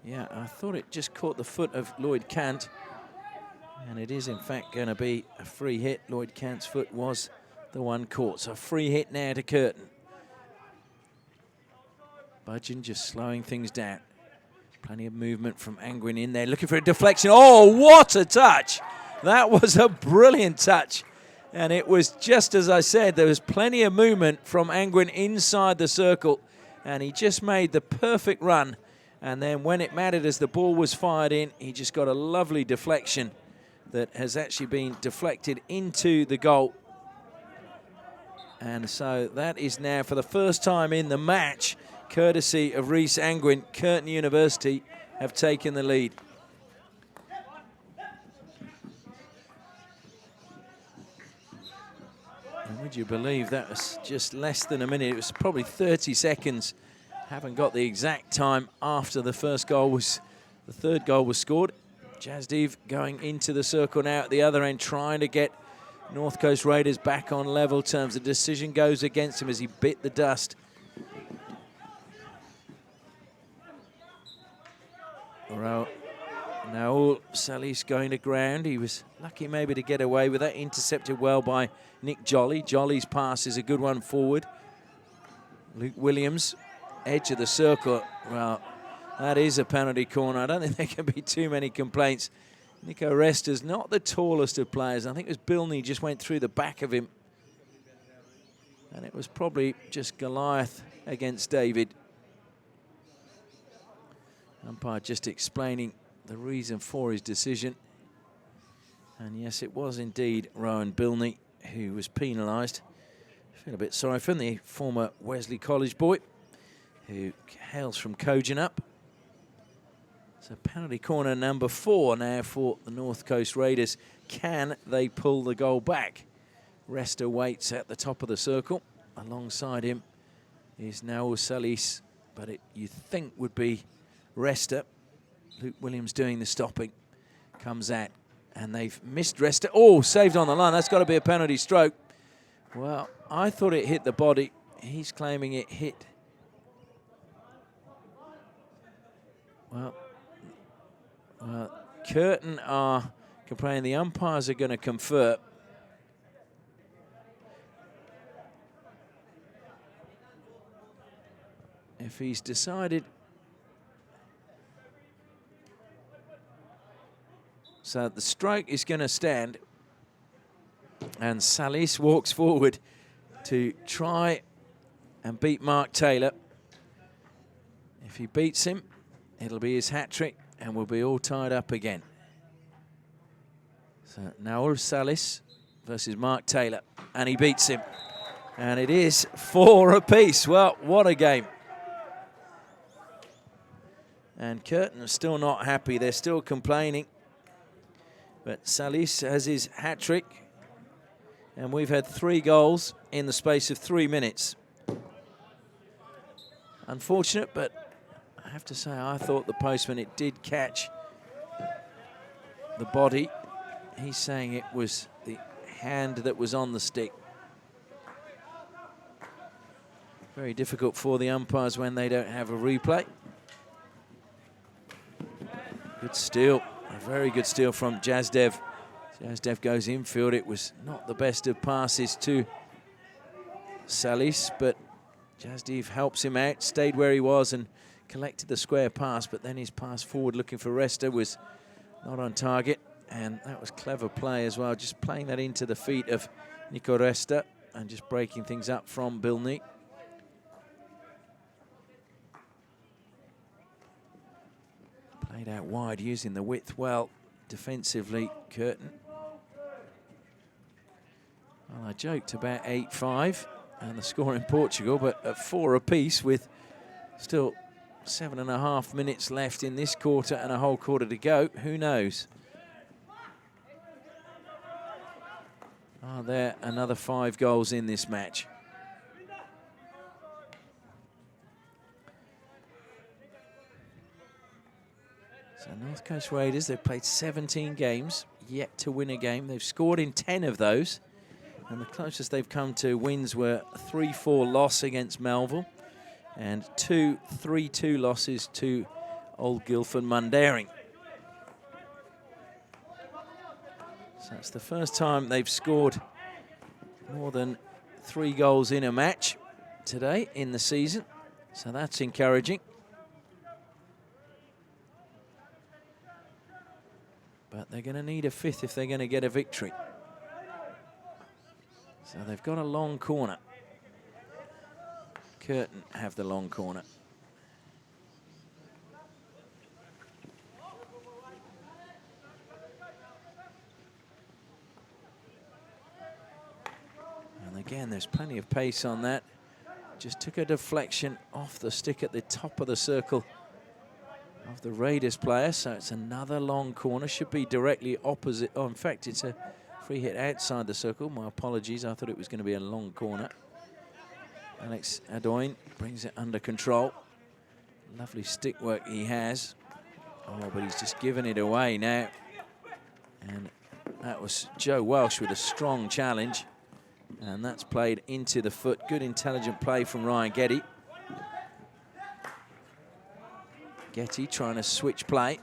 Yeah, I thought it just caught the foot of Lloyd Cant. And it is, in fact, going to be a free hit. Lloyd Cant's foot was the one caught. So a free hit now to Curtin. Budgeon just slowing things down. Plenty of movement from Angwin in there, looking for a deflection. Oh, what a touch! That was a brilliant touch. And it was just as I said, there was plenty of movement from Angwin inside the circle. And he just made the perfect run. And then when it mattered as the ball was fired in, he just got a lovely deflection that has actually been deflected into the goal. And so that is now, for the first time in the match, courtesy of Rhys Angwin, Curtin University have taken the lead. And would you believe that was just less than a minute? It was probably 30 seconds. Haven't got the exact time after the third goal was scored. Jasdev going into the circle now at the other end, trying to get North Coast Raiders back on level terms. The decision goes against him as he bit the dust. Now Salis going to ground. He was lucky maybe to get away with that. Intercepted well by Nick Jolly. Jolly's pass is a good one forward. Luke Williams, edge of the circle. Well, that is a penalty corner. I don't think there can be too many complaints. Nico Resta's not the tallest of players. I think it was Bilney just went through the back of him. And it was probably just Goliath against David. Umpire just explaining the reason for his decision. And yes, it was indeed Rowan Bilney who was penalised. I feel a bit sorry for him, the former Wesley College boy who hails from Kojonup. So penalty corner number 4 now for the North Coast Raiders. Can they pull the goal back? Resta waits at the top of the circle. Alongside him is now Salis, but it you think would be Resta. Luke Williams doing the stopping. Comes out, and they've missed Resta. Oh, saved on the line. That's got to be a penalty stroke. Well, I thought it hit the body. He's claiming it hit. Well, Curtin are complaining. The umpires are going to confer. If he's decided. So the stroke is going to stand. And Salis walks forward to try and beat Mark Taylor. If he beats him, it'll be his hat-trick and we'll be all tied up again. So Naur Salis versus Mark Taylor, and he beats him. And it is 4 apiece. Well, what a game. And Curtin are still not happy. They're still complaining. But Salis has his hat-trick. And we've had 3 goals in the space of 3 minutes. Unfortunate, but I have to say, I thought the postman, it did catch the body. He's saying it was the hand that was on the stick. Very difficult for the umpires when they don't have a replay. Good steal, a very good steal from Jazdev. Jazdev goes infield. It was not the best of passes to Salis, but Jazdev helps him out, stayed where he was and collected the square pass, but then his pass forward looking for Resta was not on target, and that was clever play as well, just playing that into the feet of Nico Resta and just breaking things up from Bilny. Played out wide, using the width well defensively, Curtin. Well, I joked about 8-5 and the score in Portugal, but at 4 apiece with still 7.5 minutes left in this quarter and a whole quarter to go, who knows? Are there another 5 goals in this match? So North Coast Raiders, they've played 17 games, yet to win a game. They've scored in 10 of those. And the closest they've come to wins were a 3-4 loss against Melville and 2 3-2 losses to Old Guildford Mundaring. So it's the first time they've scored more than 3 goals in a match today in the season. So that's encouraging. But they're going to need a 5th if they're going to get a victory. So they've got a long corner. Curtin have the long corner. And again, there's plenty of pace on that. Just took a deflection off the stick at the top of the circle of the Raiders player. So it's another long corner. Should be directly opposite. Oh, in fact, it's a free hit outside the circle. My apologies. I thought it was going to be a long corner. Alex Adoin brings it under control. Lovely stick work he has. Oh, but he's just given it away now. And that was Joe Welsh with a strong challenge. And that's played into the foot. Good intelligent play from Ryan Getty. Getty trying to switch play.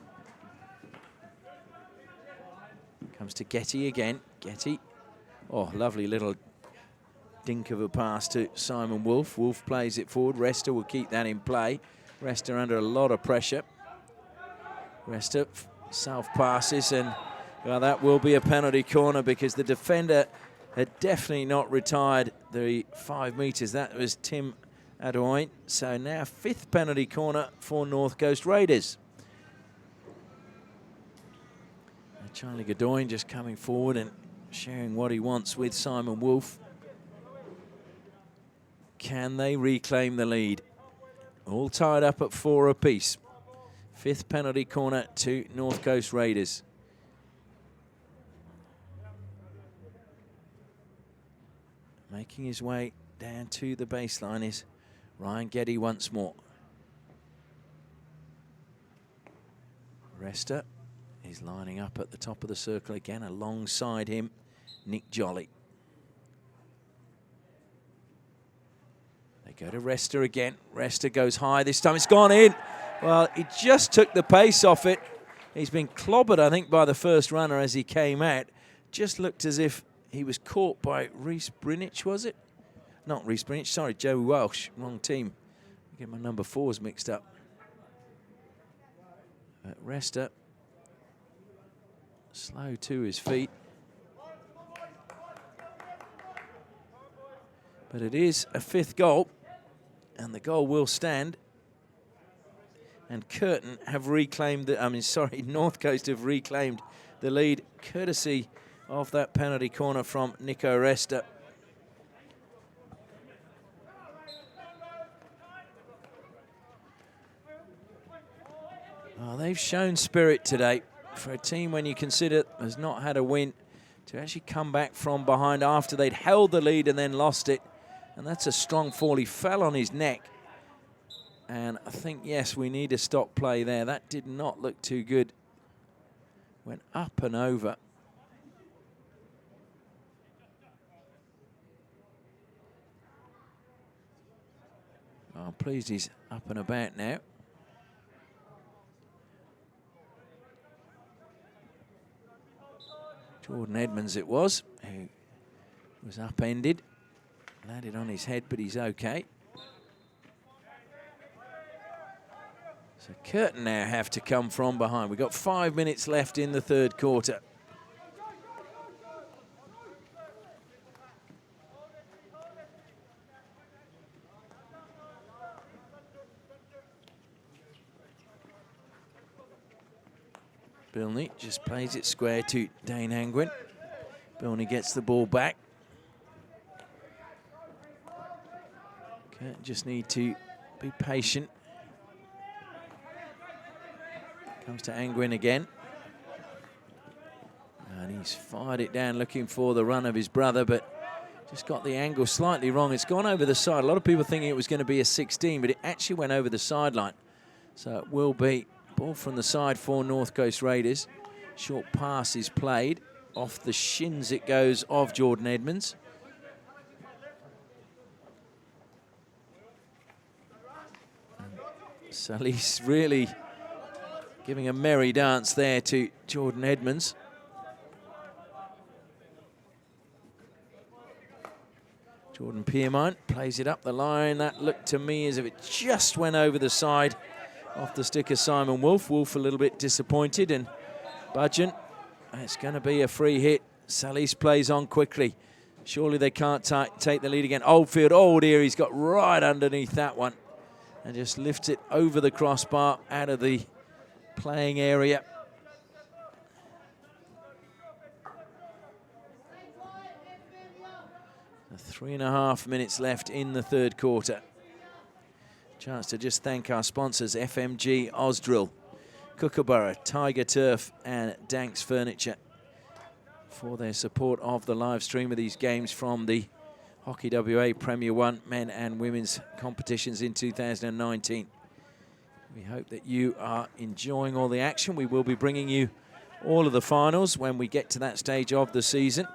Comes to Getty again. Getty. Oh, lovely little dink of a pass to Simon Wolf. Wolf plays it forward. Resta will keep that in play. Resta under a lot of pressure. Resta self passes, and well, that will be a penalty corner because the defender had definitely not retired the 5 meters. That was Tim Adoin. So now 5th penalty corner for North Coast Raiders. Charlie Godoyne just coming forward and sharing what he wants with Simon Wolf. Can they reclaim the lead? All tied up at 4 apiece. 5th penalty corner to North Coast Raiders. Making his way down to the baseline is Ryan Getty once more. Resta is lining up at the top of the circle again. Alongside him, Nick Jolly. They go to Resta again. Resta goes high. This time it's gone in. Well, he just took the pace off it. He's been clobbered, I think, by the first runner as he came out. Just looked as if he was caught by Rhys Brinich, was it? Not Rhys Brinich, sorry, Joe Welsh. Wrong team. I get my number 4s mixed up. Resta slow to his feet. But it is a 5th goal, and the goal will stand. And Curtin have reclaimed North Coast have reclaimed the lead courtesy of that penalty corner from Nico Resta. Oh, they've shown spirit today. For a team, when you consider has not had a win, to actually come back from behind after they'd held the lead and then lost it. And that's a strong fall. He fell on his neck. And I think, yes, we need to stop play there. That did not look too good. Went up and over. Oh, I'm pleased he's up and about now. Jordan Edmonds it was, who was upended. Landed on his head, but he's okay. So Curtin now have to come from behind. We've got 5 minutes left in the third quarter. Bilney just plays it square to Dane Angwin. Bilney gets the ball back. Curtin just need to be patient. Comes to Angwin again. And he's fired it down looking for the run of his brother, but just got the angle slightly wrong. It's gone over the side. A lot of people thinking it was going to be a 16, but it actually went over the sideline. So it will be ball from the side for North Coast Raiders. Short pass is played. Off the shins it goes of Jordan Edmonds. Sally's really giving a merry dance there to Jordan Edmonds. Jordan Piermont plays it up the line. That looked to me as if it just went over the side off the stick of Simon Wolf. Wolf a little bit disappointed, and Budgeon, it's going to be a free hit. Sally's plays on quickly. Surely they can't take the lead again. Oldfield, oh dear, he's got right underneath that one and just lifts it over the crossbar out of the playing area. So 3.5 minutes left in the third quarter. Chance to just thank our sponsors, FMG Osdrill, Kookaburra, Tiger Turf and Danks Furniture for their support of the live stream of these games from the Hockey WA Premier 1 men and women's competitions in 2019. We hope that you are enjoying all the action. We will be bringing you all of the finals when we get to that stage of the season.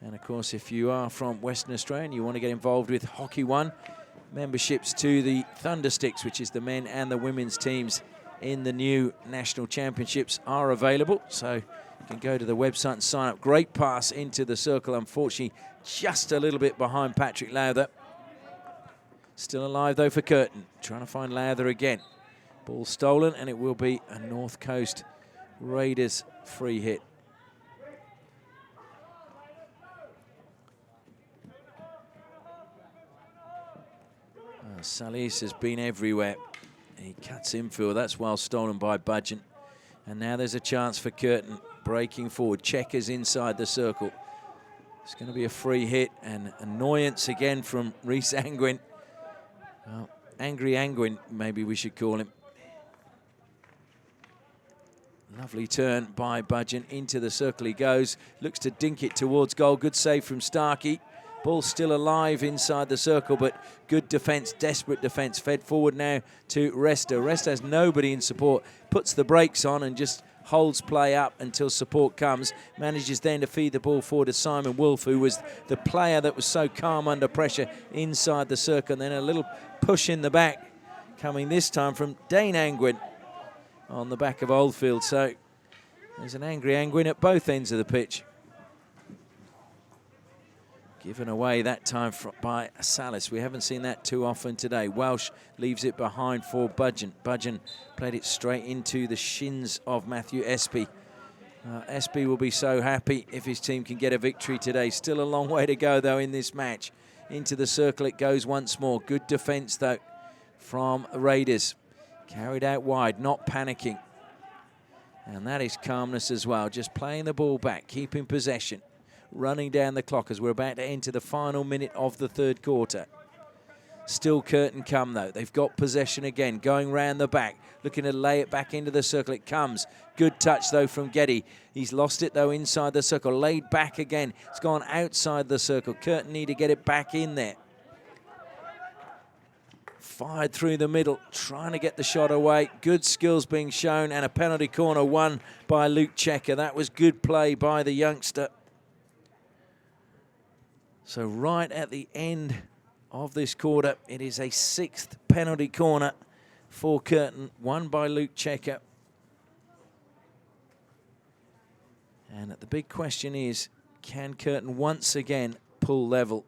And of course, if you are from Western Australia and you want to get involved with Hockey One, memberships to the Thundersticks, which is the men and the women's teams in the new national championships, are available. So you can go to the website and sign up. Great pass into the circle. Unfortunately, just a little bit behind Patrick Lowther. Still alive, though, for Curtin. Trying to find Lowther again. Ball stolen, and it will be a North Coast Raiders free hit. Salis has been everywhere. He cuts infield. That's well stolen by Budgeon. And now there's a chance for Curtin breaking forward. Checkers inside the circle. It's going to be a free hit, and annoyance again from Rhys Angwin. Well, Angry Angwin, maybe we should call him. Lovely turn by Budgeon. Into the circle he goes. Looks to dink it towards goal. Good save from Starkey. Ball still alive inside the circle, but good defence, desperate defence. Fed forward now to Resta. Resta has nobody in support. Puts the brakes on and just holds play up until support comes. Manages then to feed the ball forward to Simon Wolf, who was the player that was so calm under pressure inside the circle. And then a little push in the back coming this time from Dane Angwin on the back of Oldfield. So there's an angry Angwin at both ends of the pitch. Given away that time by Salis. We haven't seen that too often today. Welsh leaves it behind for Budgeon. Budgeon played it straight into the shins of Matthew Espy. Espy will be so happy if his team can get a victory today. Still a long way to go, though, in this match. Into the circle it goes once more. Good defence, though, from Raiders. Carried out wide, not panicking. And that is calmness as well. Just playing the ball back, keeping possession. Running down the clock as we're about to enter the final minute of the third quarter. Still Curtin come, though. They've got possession again, going round the back, looking to lay it back into the circle. It comes. Good touch, though, from Getty. He's lost it, though, inside the circle. Laid back again. It's gone outside the circle. Curtin need to get it back in there. Fired through the middle, trying to get the shot away. Good skills being shown, and a penalty corner won by Luke Checker. That was good play by the youngster. So right at the end of this quarter, it is a 6th penalty corner for Curtin, won by Luke Checker. And the big question is, can Curtin once again pull level?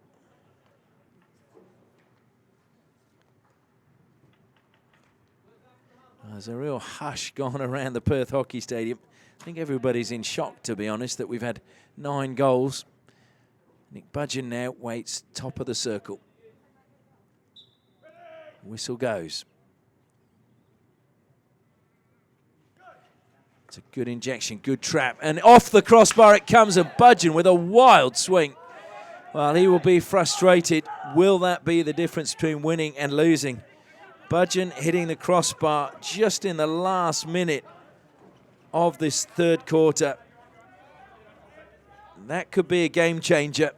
There's a real hush gone around the Perth Hockey Stadium. I think everybody's in shock, to be honest, that we've had 9 goals. Nick Budgeon now waits top of the circle. Whistle goes. It's a good injection, good trap. And off the crossbar it comes, and Budgeon with a wild swing. Well, he will be frustrated. Will that be the difference between winning and losing? Budgeon hitting the crossbar just in the last minute of this third quarter. That could be a game changer.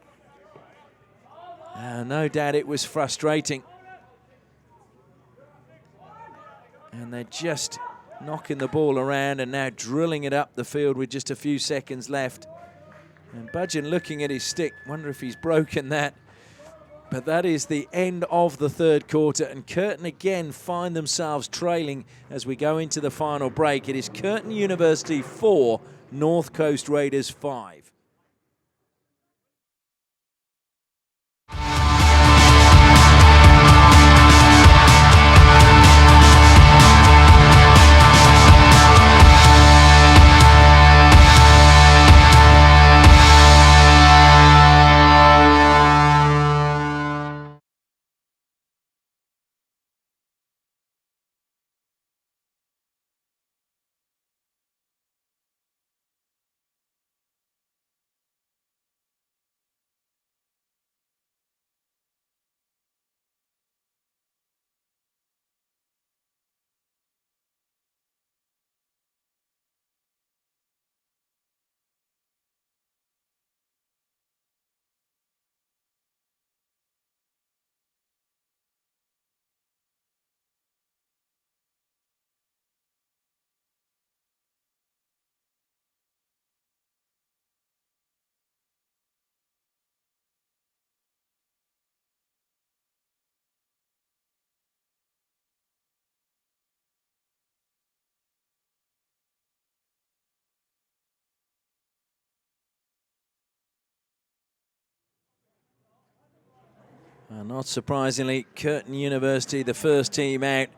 No doubt it was frustrating. And they're just knocking the ball around and now drilling it up the field with just a few seconds left. And Budgeon looking at his stick, wonder if he's broken that. But that is the end of the third quarter, and Curtin again find themselves trailing as we go into the final break. It is Curtin University 4, North Coast Raiders 5. Not surprisingly, Curtin University, the first team out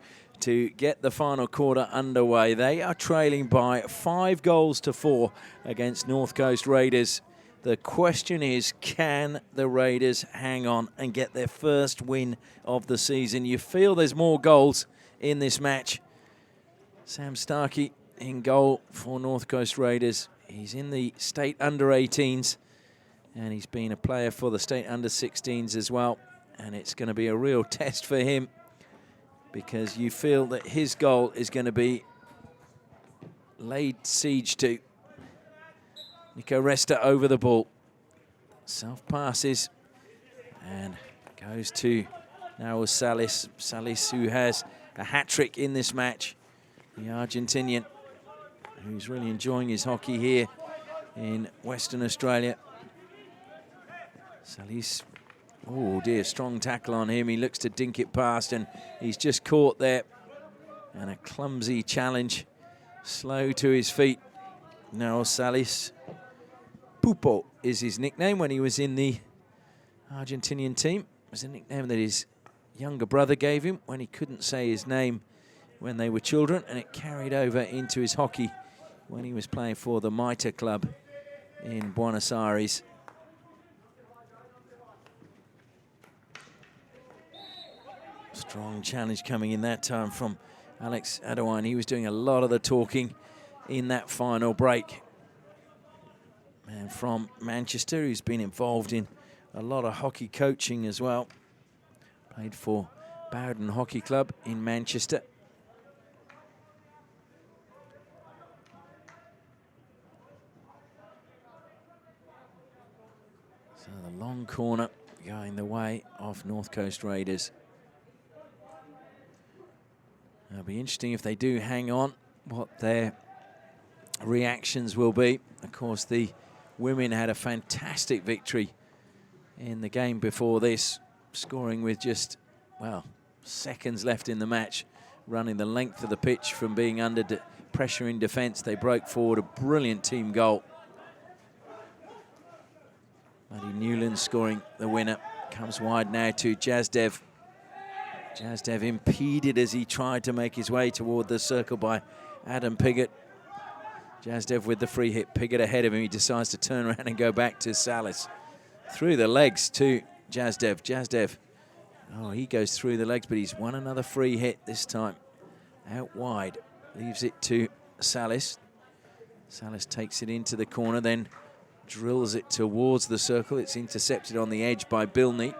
to get the final quarter underway. They are trailing by 5 goals to 4 against North Coast Raiders. The question is, can the Raiders hang on and get their first win of the season? You feel there's more goals in this match. Sam Starkey in goal for North Coast Raiders. He's in the state under-18s, and he's been a player for the state under-16s as well. And it's going to be a real test for him, because you feel that his goal is going to be laid siege to. Nico Resta over the ball. Self-passes and goes to now Salis. Salis, who has a hat-trick in this match. The Argentinian, who's really enjoying his hockey here in Western Australia. Salis. Oh dear, strong tackle on him. He looks to dink it past, and he's just caught there. And a clumsy challenge. Slow to his feet. Now Salis. Pupo is his nickname when he was in the Argentinian team. It was a nickname that his younger brother gave him when he couldn't say his name when they were children, and it carried over into his hockey when he was playing for the Mitre club in Buenos Aires. Strong challenge coming in that time from Alex Adewine. He was doing a lot of the talking in that final break. Man from Manchester, who's been involved in a lot of hockey coaching as well. Played for Bowden Hockey Club in Manchester. So the long corner going the way of North Coast Raiders. It'll be interesting if they do hang on, what their reactions will be. Of course, the women had a fantastic victory in the game before this, scoring with just, well, seconds left in the match, running the length of the pitch from being under pressure in defence. They broke forward a brilliant team goal. Buddy Newland scoring the winner. Comes wide now to Jazdev. Jazdev impeded as he tried to make his way toward the circle by Adam Piggott. Jazdev with the free hit. Piggott ahead of him. He decides to turn around and go back to Salis. Through the legs to Jazdev. Jazdev, oh, he goes through the legs, but he's won another free hit this time. Out wide. Leaves it to Salis. Salis takes it into the corner, then drills it towards the circle. It's intercepted on the edge by Bilney.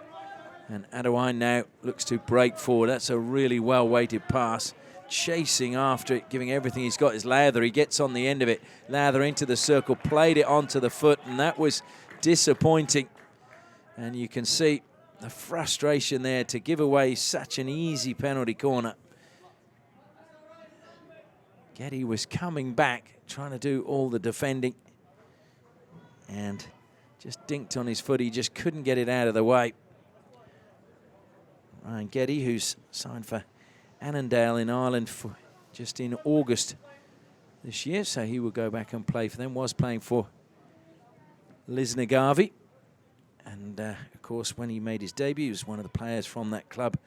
And Adewine now looks to break forward. That's a really well-weighted pass. Chasing after it, giving everything he's got is Lather. He gets on the end of it. Lather into the circle, played it onto the foot, and that was disappointing. And you can see the frustration there to give away such an easy penalty corner. Getty was coming back, trying to do all the defending. And just dinked on his foot. He just couldn't get it out of the way. Ryan Getty, who's signed for Annandale in Ireland for just in August this year, so he will go back and play for them. Was playing for Lisnagavi. And, of course, when he made his debut, he was one of the players from that club,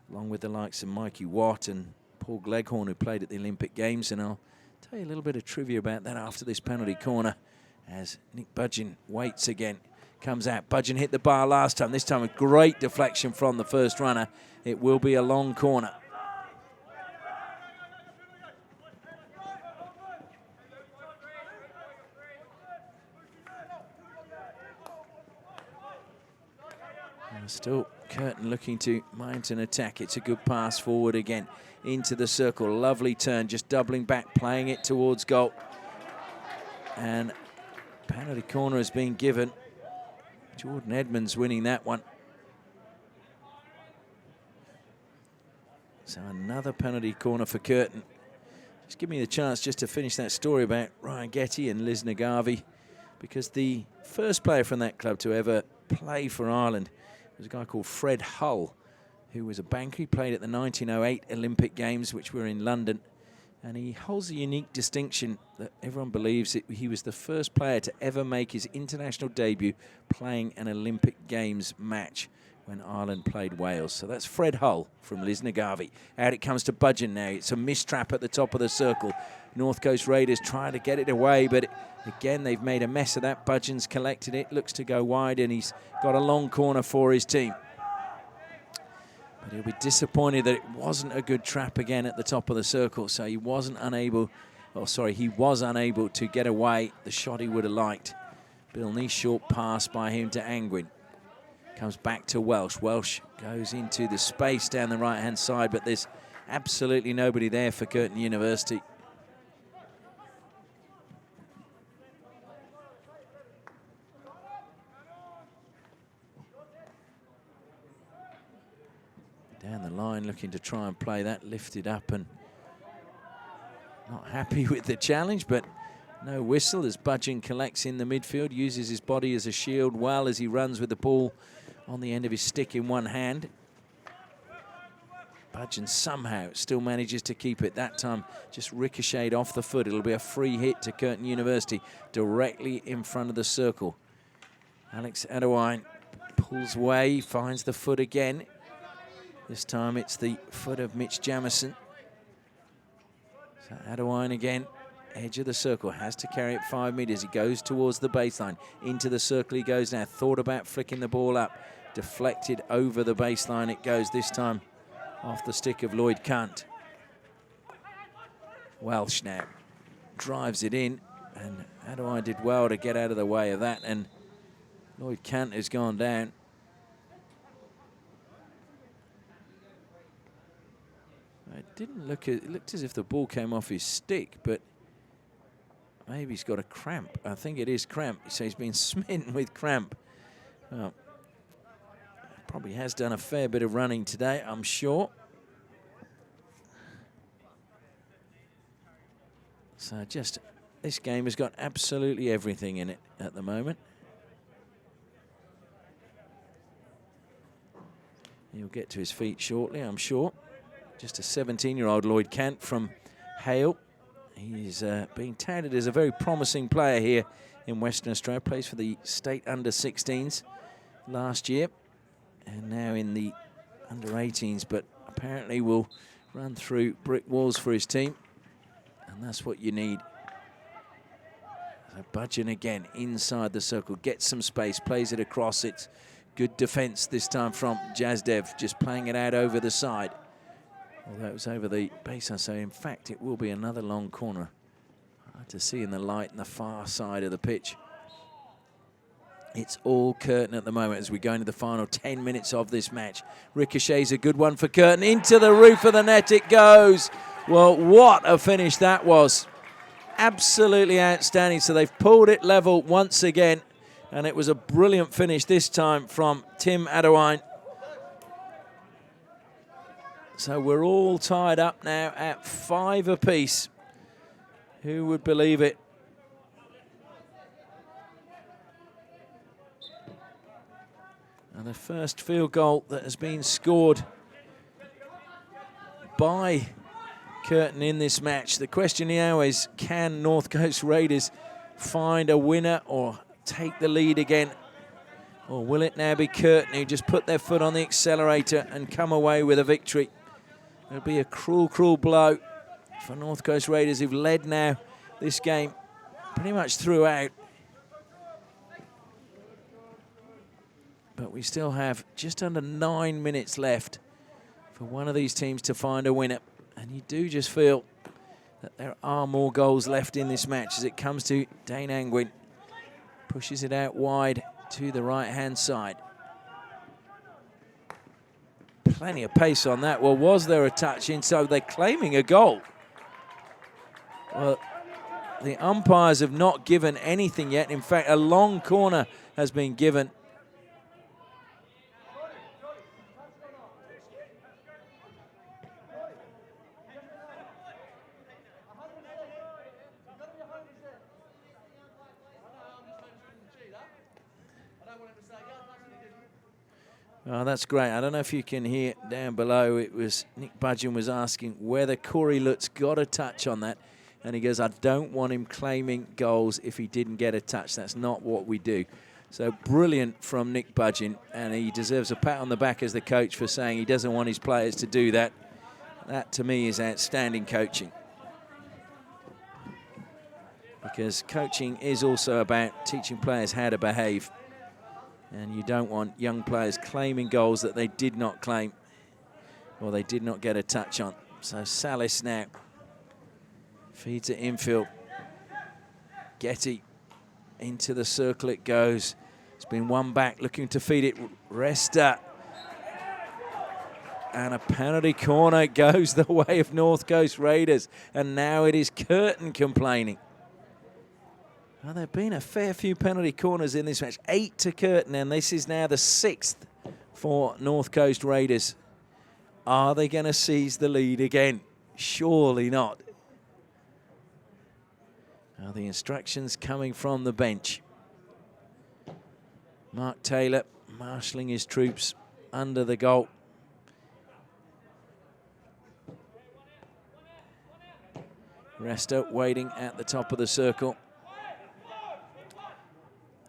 along with the likes of Mikey Watt and Paul Gleghorn, who played at the Olympic Games. And I'll tell you a little bit of trivia about that after this penalty corner, as Nick Budgeon waits again. Comes out. Budgeon hit the bar last time. This time a great deflection from the first runner. It will be a long corner. And still Curtin looking to mount an attack. It's a good pass forward again into the circle. Lovely turn, just doubling back, playing it towards goal. And penalty corner has been given. Jordan Edmonds winning that one. So another penalty corner for Curtin. Just give me the chance just to finish that story about Ryan Getty and Lisnagavi, because the first player from that club to ever play for Ireland was a guy called Fred Hull, who was a banker. He played at the 1908 Olympic Games, which were in London. And he holds a unique distinction that everyone believes he was the first player to ever make his international debut playing an Olympic Games match when Ireland played Wales. So that's Fred Hull from Lisnagavi. Out it comes to Budgeon now. It's a mistrap at the top of the circle. North Coast Raiders trying to get it away, but again, they've made a mess of that. Budgeon's collected it, looks to go wide, and he's got a long corner for his team. But he'll be disappointed that it wasn't a good trap again at the top of the circle, so he was unable to get away the shot he would have liked. Bilney, short pass by him to Angwin. Comes back to Welsh. Welsh goes into the space down the right-hand side, but there's absolutely nobody there for Curtin University. Down the line, looking to try and play that, lifted up and not happy with the challenge, but no whistle as Budgeon collects in the midfield, uses his body as a shield well as he runs with the ball on the end of his stick in one hand. Budgeon somehow still manages to keep it. That time just ricocheted off the foot. It'll be a free hit to Curtin University directly in front of the circle. Alex Adewine pulls away, finds the foot again. This time it's the foot of Mitch Jamison. So Adewine again, edge of the circle, has to carry it 5 meters. He goes towards the baseline. Into the circle he goes now. Thought about flicking the ball up. Deflected over the baseline it goes, this time off the stick of Lloyd Cunt. Welsh now drives it in, and Adewine did well to get out of the way of that, and Lloyd Cunt has gone down. It looked as if the ball came off his stick, but maybe he's got a cramp. I think it is cramp. So he's been smitten with cramp. Well, probably has done a fair bit of running today, I'm sure. So just, this game has got absolutely everything in it at the moment. He'll get to his feet shortly, I'm sure. Just a 17-year-old Lloyd Cant from Hale. He's being touted as a very promising player here in Western Australia. Plays for the state under-16s last year and now in the under-18s, but apparently will run through brick walls for his team, and that's what you need. So Budgeon again inside the circle, gets some space, plays it across. It's good defense this time from Jazdev, just playing it out over the side. Although it was over the baseline, so in fact it will be another long corner. Hard to see in the light on the far side of the pitch. It's all Curtin at the moment as we go into the final 10 minutes of this match. Ricochet's a good one for Curtin. Into the roof of the net it goes. Well, what a finish that was. Absolutely outstanding. So they've pulled it level once again, and it was a brilliant finish this time from Tim Adewine. So we're all tied up now at 5 apiece. Who would believe it? And the first field goal that has been scored by Curtin in this match. The question now is, can North Coast Raiders find a winner or take the lead again? Or will it now be Curtin who just put their foot on the accelerator and come away with a victory? It'll be a cruel, cruel blow for North Coast Raiders, who've led now this game pretty much throughout. But we still have just under 9 minutes left for one of these teams to find a winner. And you do just feel that there are more goals left in this match as it comes to Dane Angwin. Pushes it out wide to the right-hand side. Plenty of pace on that. Well, was there a touch in? So they're claiming a goal. Well, the umpires have not given anything yet. In fact, a long corner has been given. Oh, that's great. I don't know if you can hear down below. It was Nick Budgeon was asking whether Corey Lutz got a touch on that. And he goes, I don't want him claiming goals if he didn't get a touch. That's not what we do. So brilliant from Nick Budgeon. And he deserves a pat on the back as the coach for saying he doesn't want his players to do that. That, to me, is outstanding coaching. Because coaching is also about teaching players how to behave. And you don't want young players claiming goals that they did not claim or they did not get a touch on. So Salis now feeds it infield. Getty into the circle it goes. It's been one back looking to feed it. Resta. And a penalty corner goes the way of North Coast Raiders. And now it is Curtin complaining. Well, there have been a fair few penalty corners in this match. 8 to Curtin, and this is now the 6th for North Coast Raiders. Are they going to seize the lead again? Surely not. Now the instructions coming from the bench. Mark Taylor marshalling his troops under the goal. Resta waiting at the top of the circle.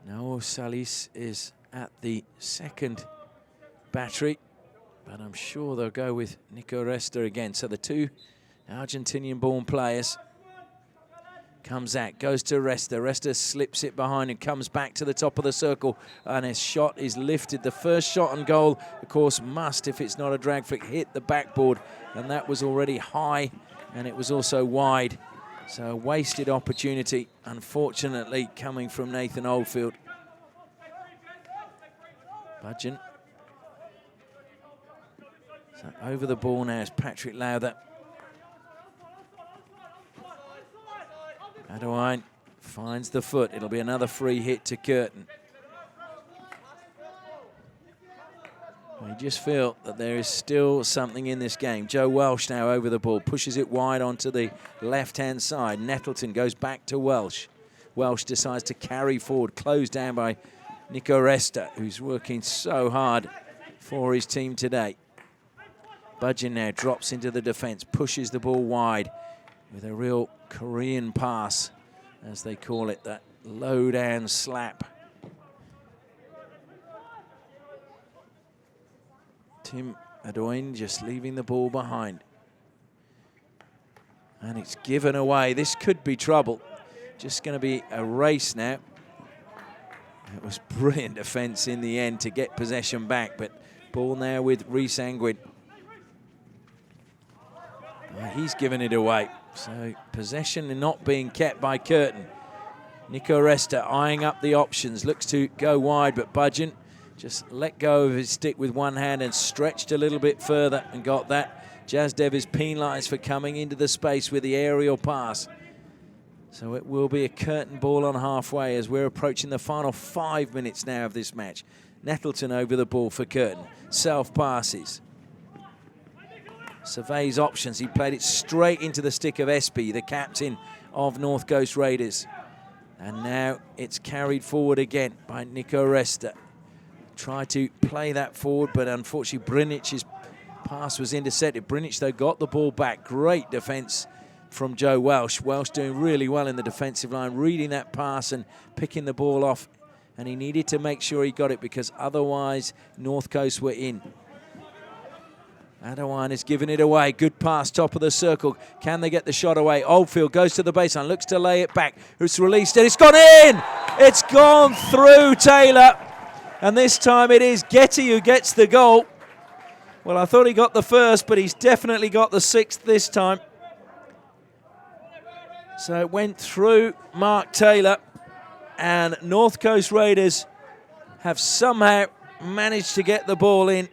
No, Salis is at the second battery, but I'm sure they'll go with Nico Resta again. So the two Argentinian-born players. Comes out, goes to Resta. Resta slips it behind and comes back to the top of the circle, and his shot is lifted. The first shot on goal, of course, must, if it's not a drag flick, hit the backboard, and that was already high, and it was also wide. So a wasted opportunity, unfortunately, coming from Nathan Oldfield. Budgeon. So over the ball now is Patrick Lowther. Adewine finds the foot. It'll be another free hit to Curtin. I just feel that there is still something in this game. Joe Welsh now over the ball, pushes it wide onto the left-hand side. Nettleton goes back to Welsh. Welsh decides to carry forward, closed down by Nico Resta, who's working so hard for his team today. Budgeon now drops into the defence, pushes the ball wide. with a real Korean pass, as they call it, that low-down slap. Tim Adoin just leaving the ball behind. And it's given away. This could be trouble. Just going to be a race now. It was brilliant defence in the end to get possession back, but ball now with Rhys Angwin. Well, he's given it away. So possession not being kept by Curtin. Nico Resta eyeing up the options, looks to go wide, but Budgeon just let go of his stick with one hand and stretched a little bit further and got that. Jazdev is penalised for coming into the space with the aerial pass. So it will be a Curtin ball on halfway as we're approaching the final 5 minutes now of this match. Nettleton over the ball for Curtin. Self passes. Surveys options. He played it straight into the stick of Espy, the captain of North Coast Raiders. And now it's carried forward again by Nico Resta. Tried to play that forward, but unfortunately Brinic's pass was intercepted. Brinic, though, got the ball back. Great defence from Joe Welsh. Welsh doing really well in the defensive line, reading that pass and picking the ball off. And he needed to make sure he got it because otherwise North Coast were in. Adewine is giving it away. Good pass, top of the circle. Can they get the shot away? Oldfield goes to the baseline, looks to lay it back. It's released and it's gone in! It's gone through Taylor. And this time it is Getty who gets the goal. Well, I thought he got the first, but he's definitely got the sixth this time. So it went through Mark Taylor, and North Coast Raiders have somehow managed to get the ball in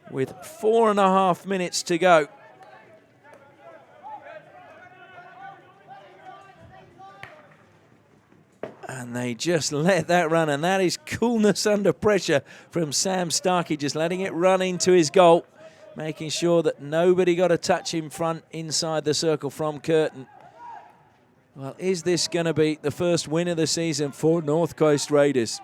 with 4.5 minutes to go. And they just let that run, and that is coolness under pressure from Sam Starkey, just letting it run into his goal, making sure that nobody got a touch in front inside the circle from Curtin. Well, is this going to be the first win of the season for North Coast Raiders?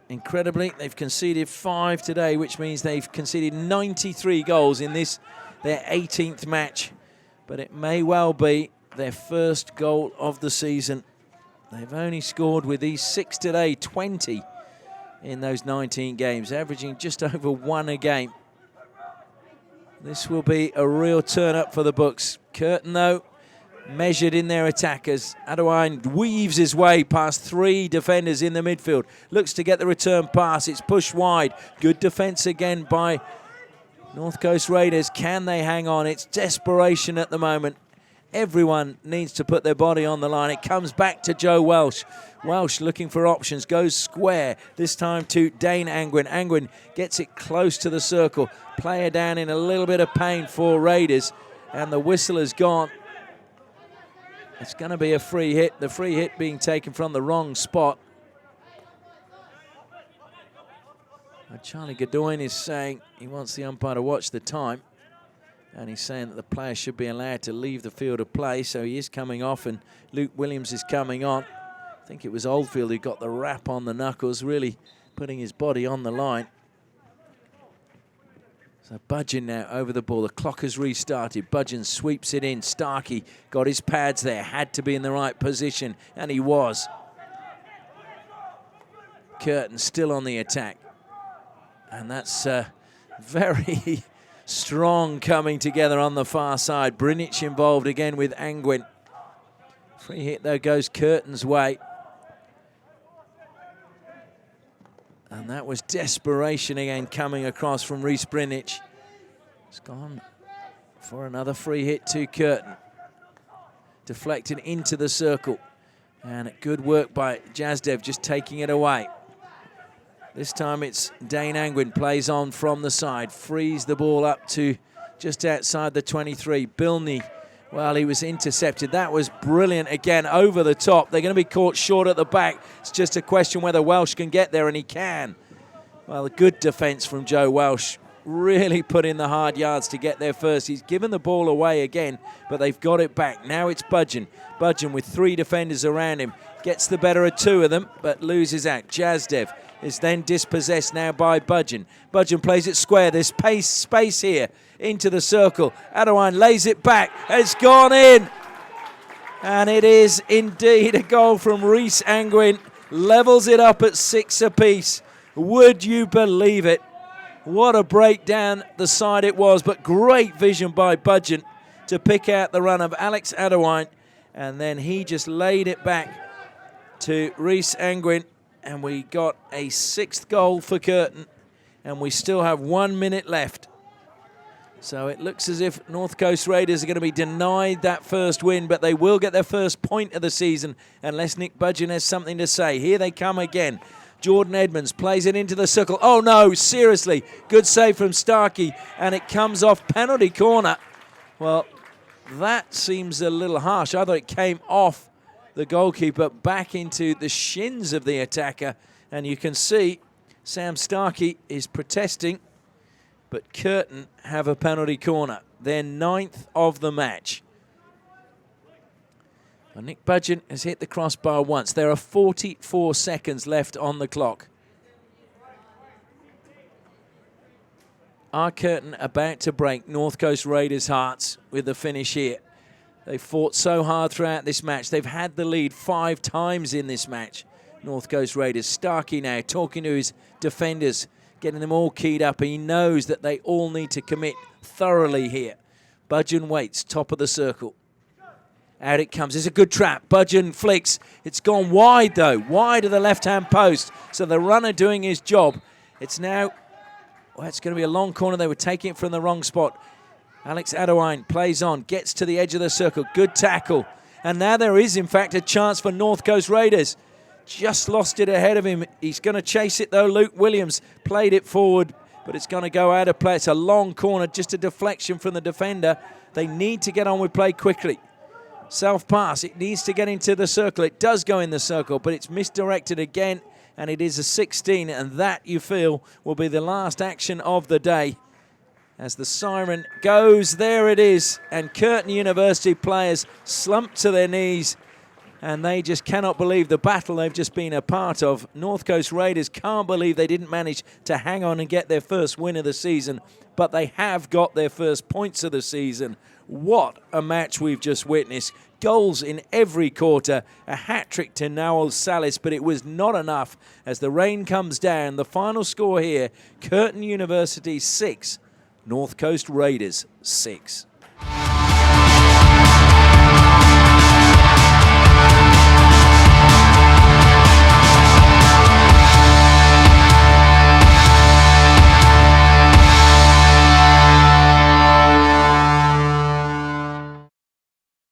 Incredibly, they've conceded 5 today, which means they've conceded 93 goals in this, their 18th match. But it may well be their first goal of the season. They've only scored with these 6 today, 20 in those 19 games, averaging just over 1 a game. This will be a real turn-up for the books. Curtin, though, measured in their attackers. Adewine weaves his way past 3 defenders in the midfield. Looks to get the return pass. It's pushed wide. Good defence again by North Coast Raiders. Can they hang on? It's desperation at the moment. Everyone needs to put their body on the line. It comes back to Joe Welsh. Welsh looking for options, goes square, this time to Dane Angwin. Angwin gets it close to the circle. Player down in a little bit of pain for Raiders, and the whistle has gone. It's going to be a free hit, the free hit being taken from the wrong spot. Charlie Godoyne is saying he wants the umpire to watch the time. And he's saying that the player should be allowed to leave the field of play, so he is coming off, and Luke Williams is coming on. I think it was Oldfield who got the wrap on the knuckles, really putting his body on the line. So Budgeon now over the ball. The clock has restarted. Budgeon sweeps it in. Starkey got his pads there, had to be in the right position, and he was. Curtin still on the attack. And that's very strong coming together on the far side. Brinic involved again with Angwin. Free hit, though, goes Curtin's way. And that was desperation again coming across from Rhys Brinic. It's gone for another free hit to Curtin. Deflected into the circle. And good work by Jazdev just taking it away. This time it's Dane Angwin, plays on from the side, frees the ball up to just outside the 23. Bilney, well, he was intercepted. That was brilliant again, over the top. They're going to be caught short at the back. It's just a question whether Welsh can get there, and he can. Well, a good defence from Joe Welsh. Really put in the hard yards to get there first. He's given the ball away again, but they've got it back. Now it's Budgeon. Budgeon with 3 defenders around him. gets the better of two of them, but loses out. Jazdev is then dispossessed now by Budgeon. Budgeon plays it square. There's space here into the circle. Adewine lays it back. It's gone in. And it is indeed a goal from Rhys Angwin. Levels it up at 6 apiece. Would you believe it? What a breakdown the side it was, but great vision by Budgeon to pick out the run of Alex Adewine. And then he just laid it back to Rhys Angwin. And we got a 6th goal for Curtin. And we still have 1 minute left. So it looks as if North Coast Raiders are going to be denied that first win, but they will get their first point of the season unless Nick Budgeon has something to say. Here they come again. Jordan Edmonds plays it into the circle. Oh, no, seriously. Good save from Starkey, and it comes off penalty corner. Well, that seems a little harsh. I thought it came off the goalkeeper back into the shins of the attacker, and you can see Sam Starkey is protesting, but Curtin have a penalty corner. Their 9th of the match. Well, Nick Budgeon has hit the crossbar once. There are 44 seconds left on the clock. Are Curtin about to break North Coast Raiders' hearts with the finish here? They fought so hard throughout this match. They've had the lead 5 times in this match. North Coast Raiders. Starkey now talking to his defenders, getting them all keyed up. He knows that they all need to commit thoroughly here. Budgeon waits, top of the circle. Out it comes. It's a good trap. Budgeon flicks. It's gone wide, though. Wide of the left-hand post. So the runner doing his job. It's now... Well, it's going to be a long corner. They were taking it from the wrong spot. Alex Adewine plays on, gets to the edge of the circle. Good tackle. And now there is, in fact, a chance for North Coast Raiders. Just lost it ahead of him. He's going to chase it, though. Luke Williams played it forward, but it's going to go out of play. It's a long corner, just a deflection from the defender. They need to get on with play quickly. Self-pass. It needs to get into the circle. It does go in the circle, but it's misdirected again, and it is a 16, and that, you feel, will be the last action of the day. As the siren goes, there it is, and Curtin University players slump to their knees, and they just cannot believe the battle they've just been a part of. North Coast Raiders can't believe they didn't manage to hang on and get their first win of the season, but they have got their first points of the season. What a match we've just witnessed. Goals in every quarter, a hat-trick to Noel Salis, but it was not enough as the rain comes down. The final score here, Curtin University 6, North Coast Raiders 6.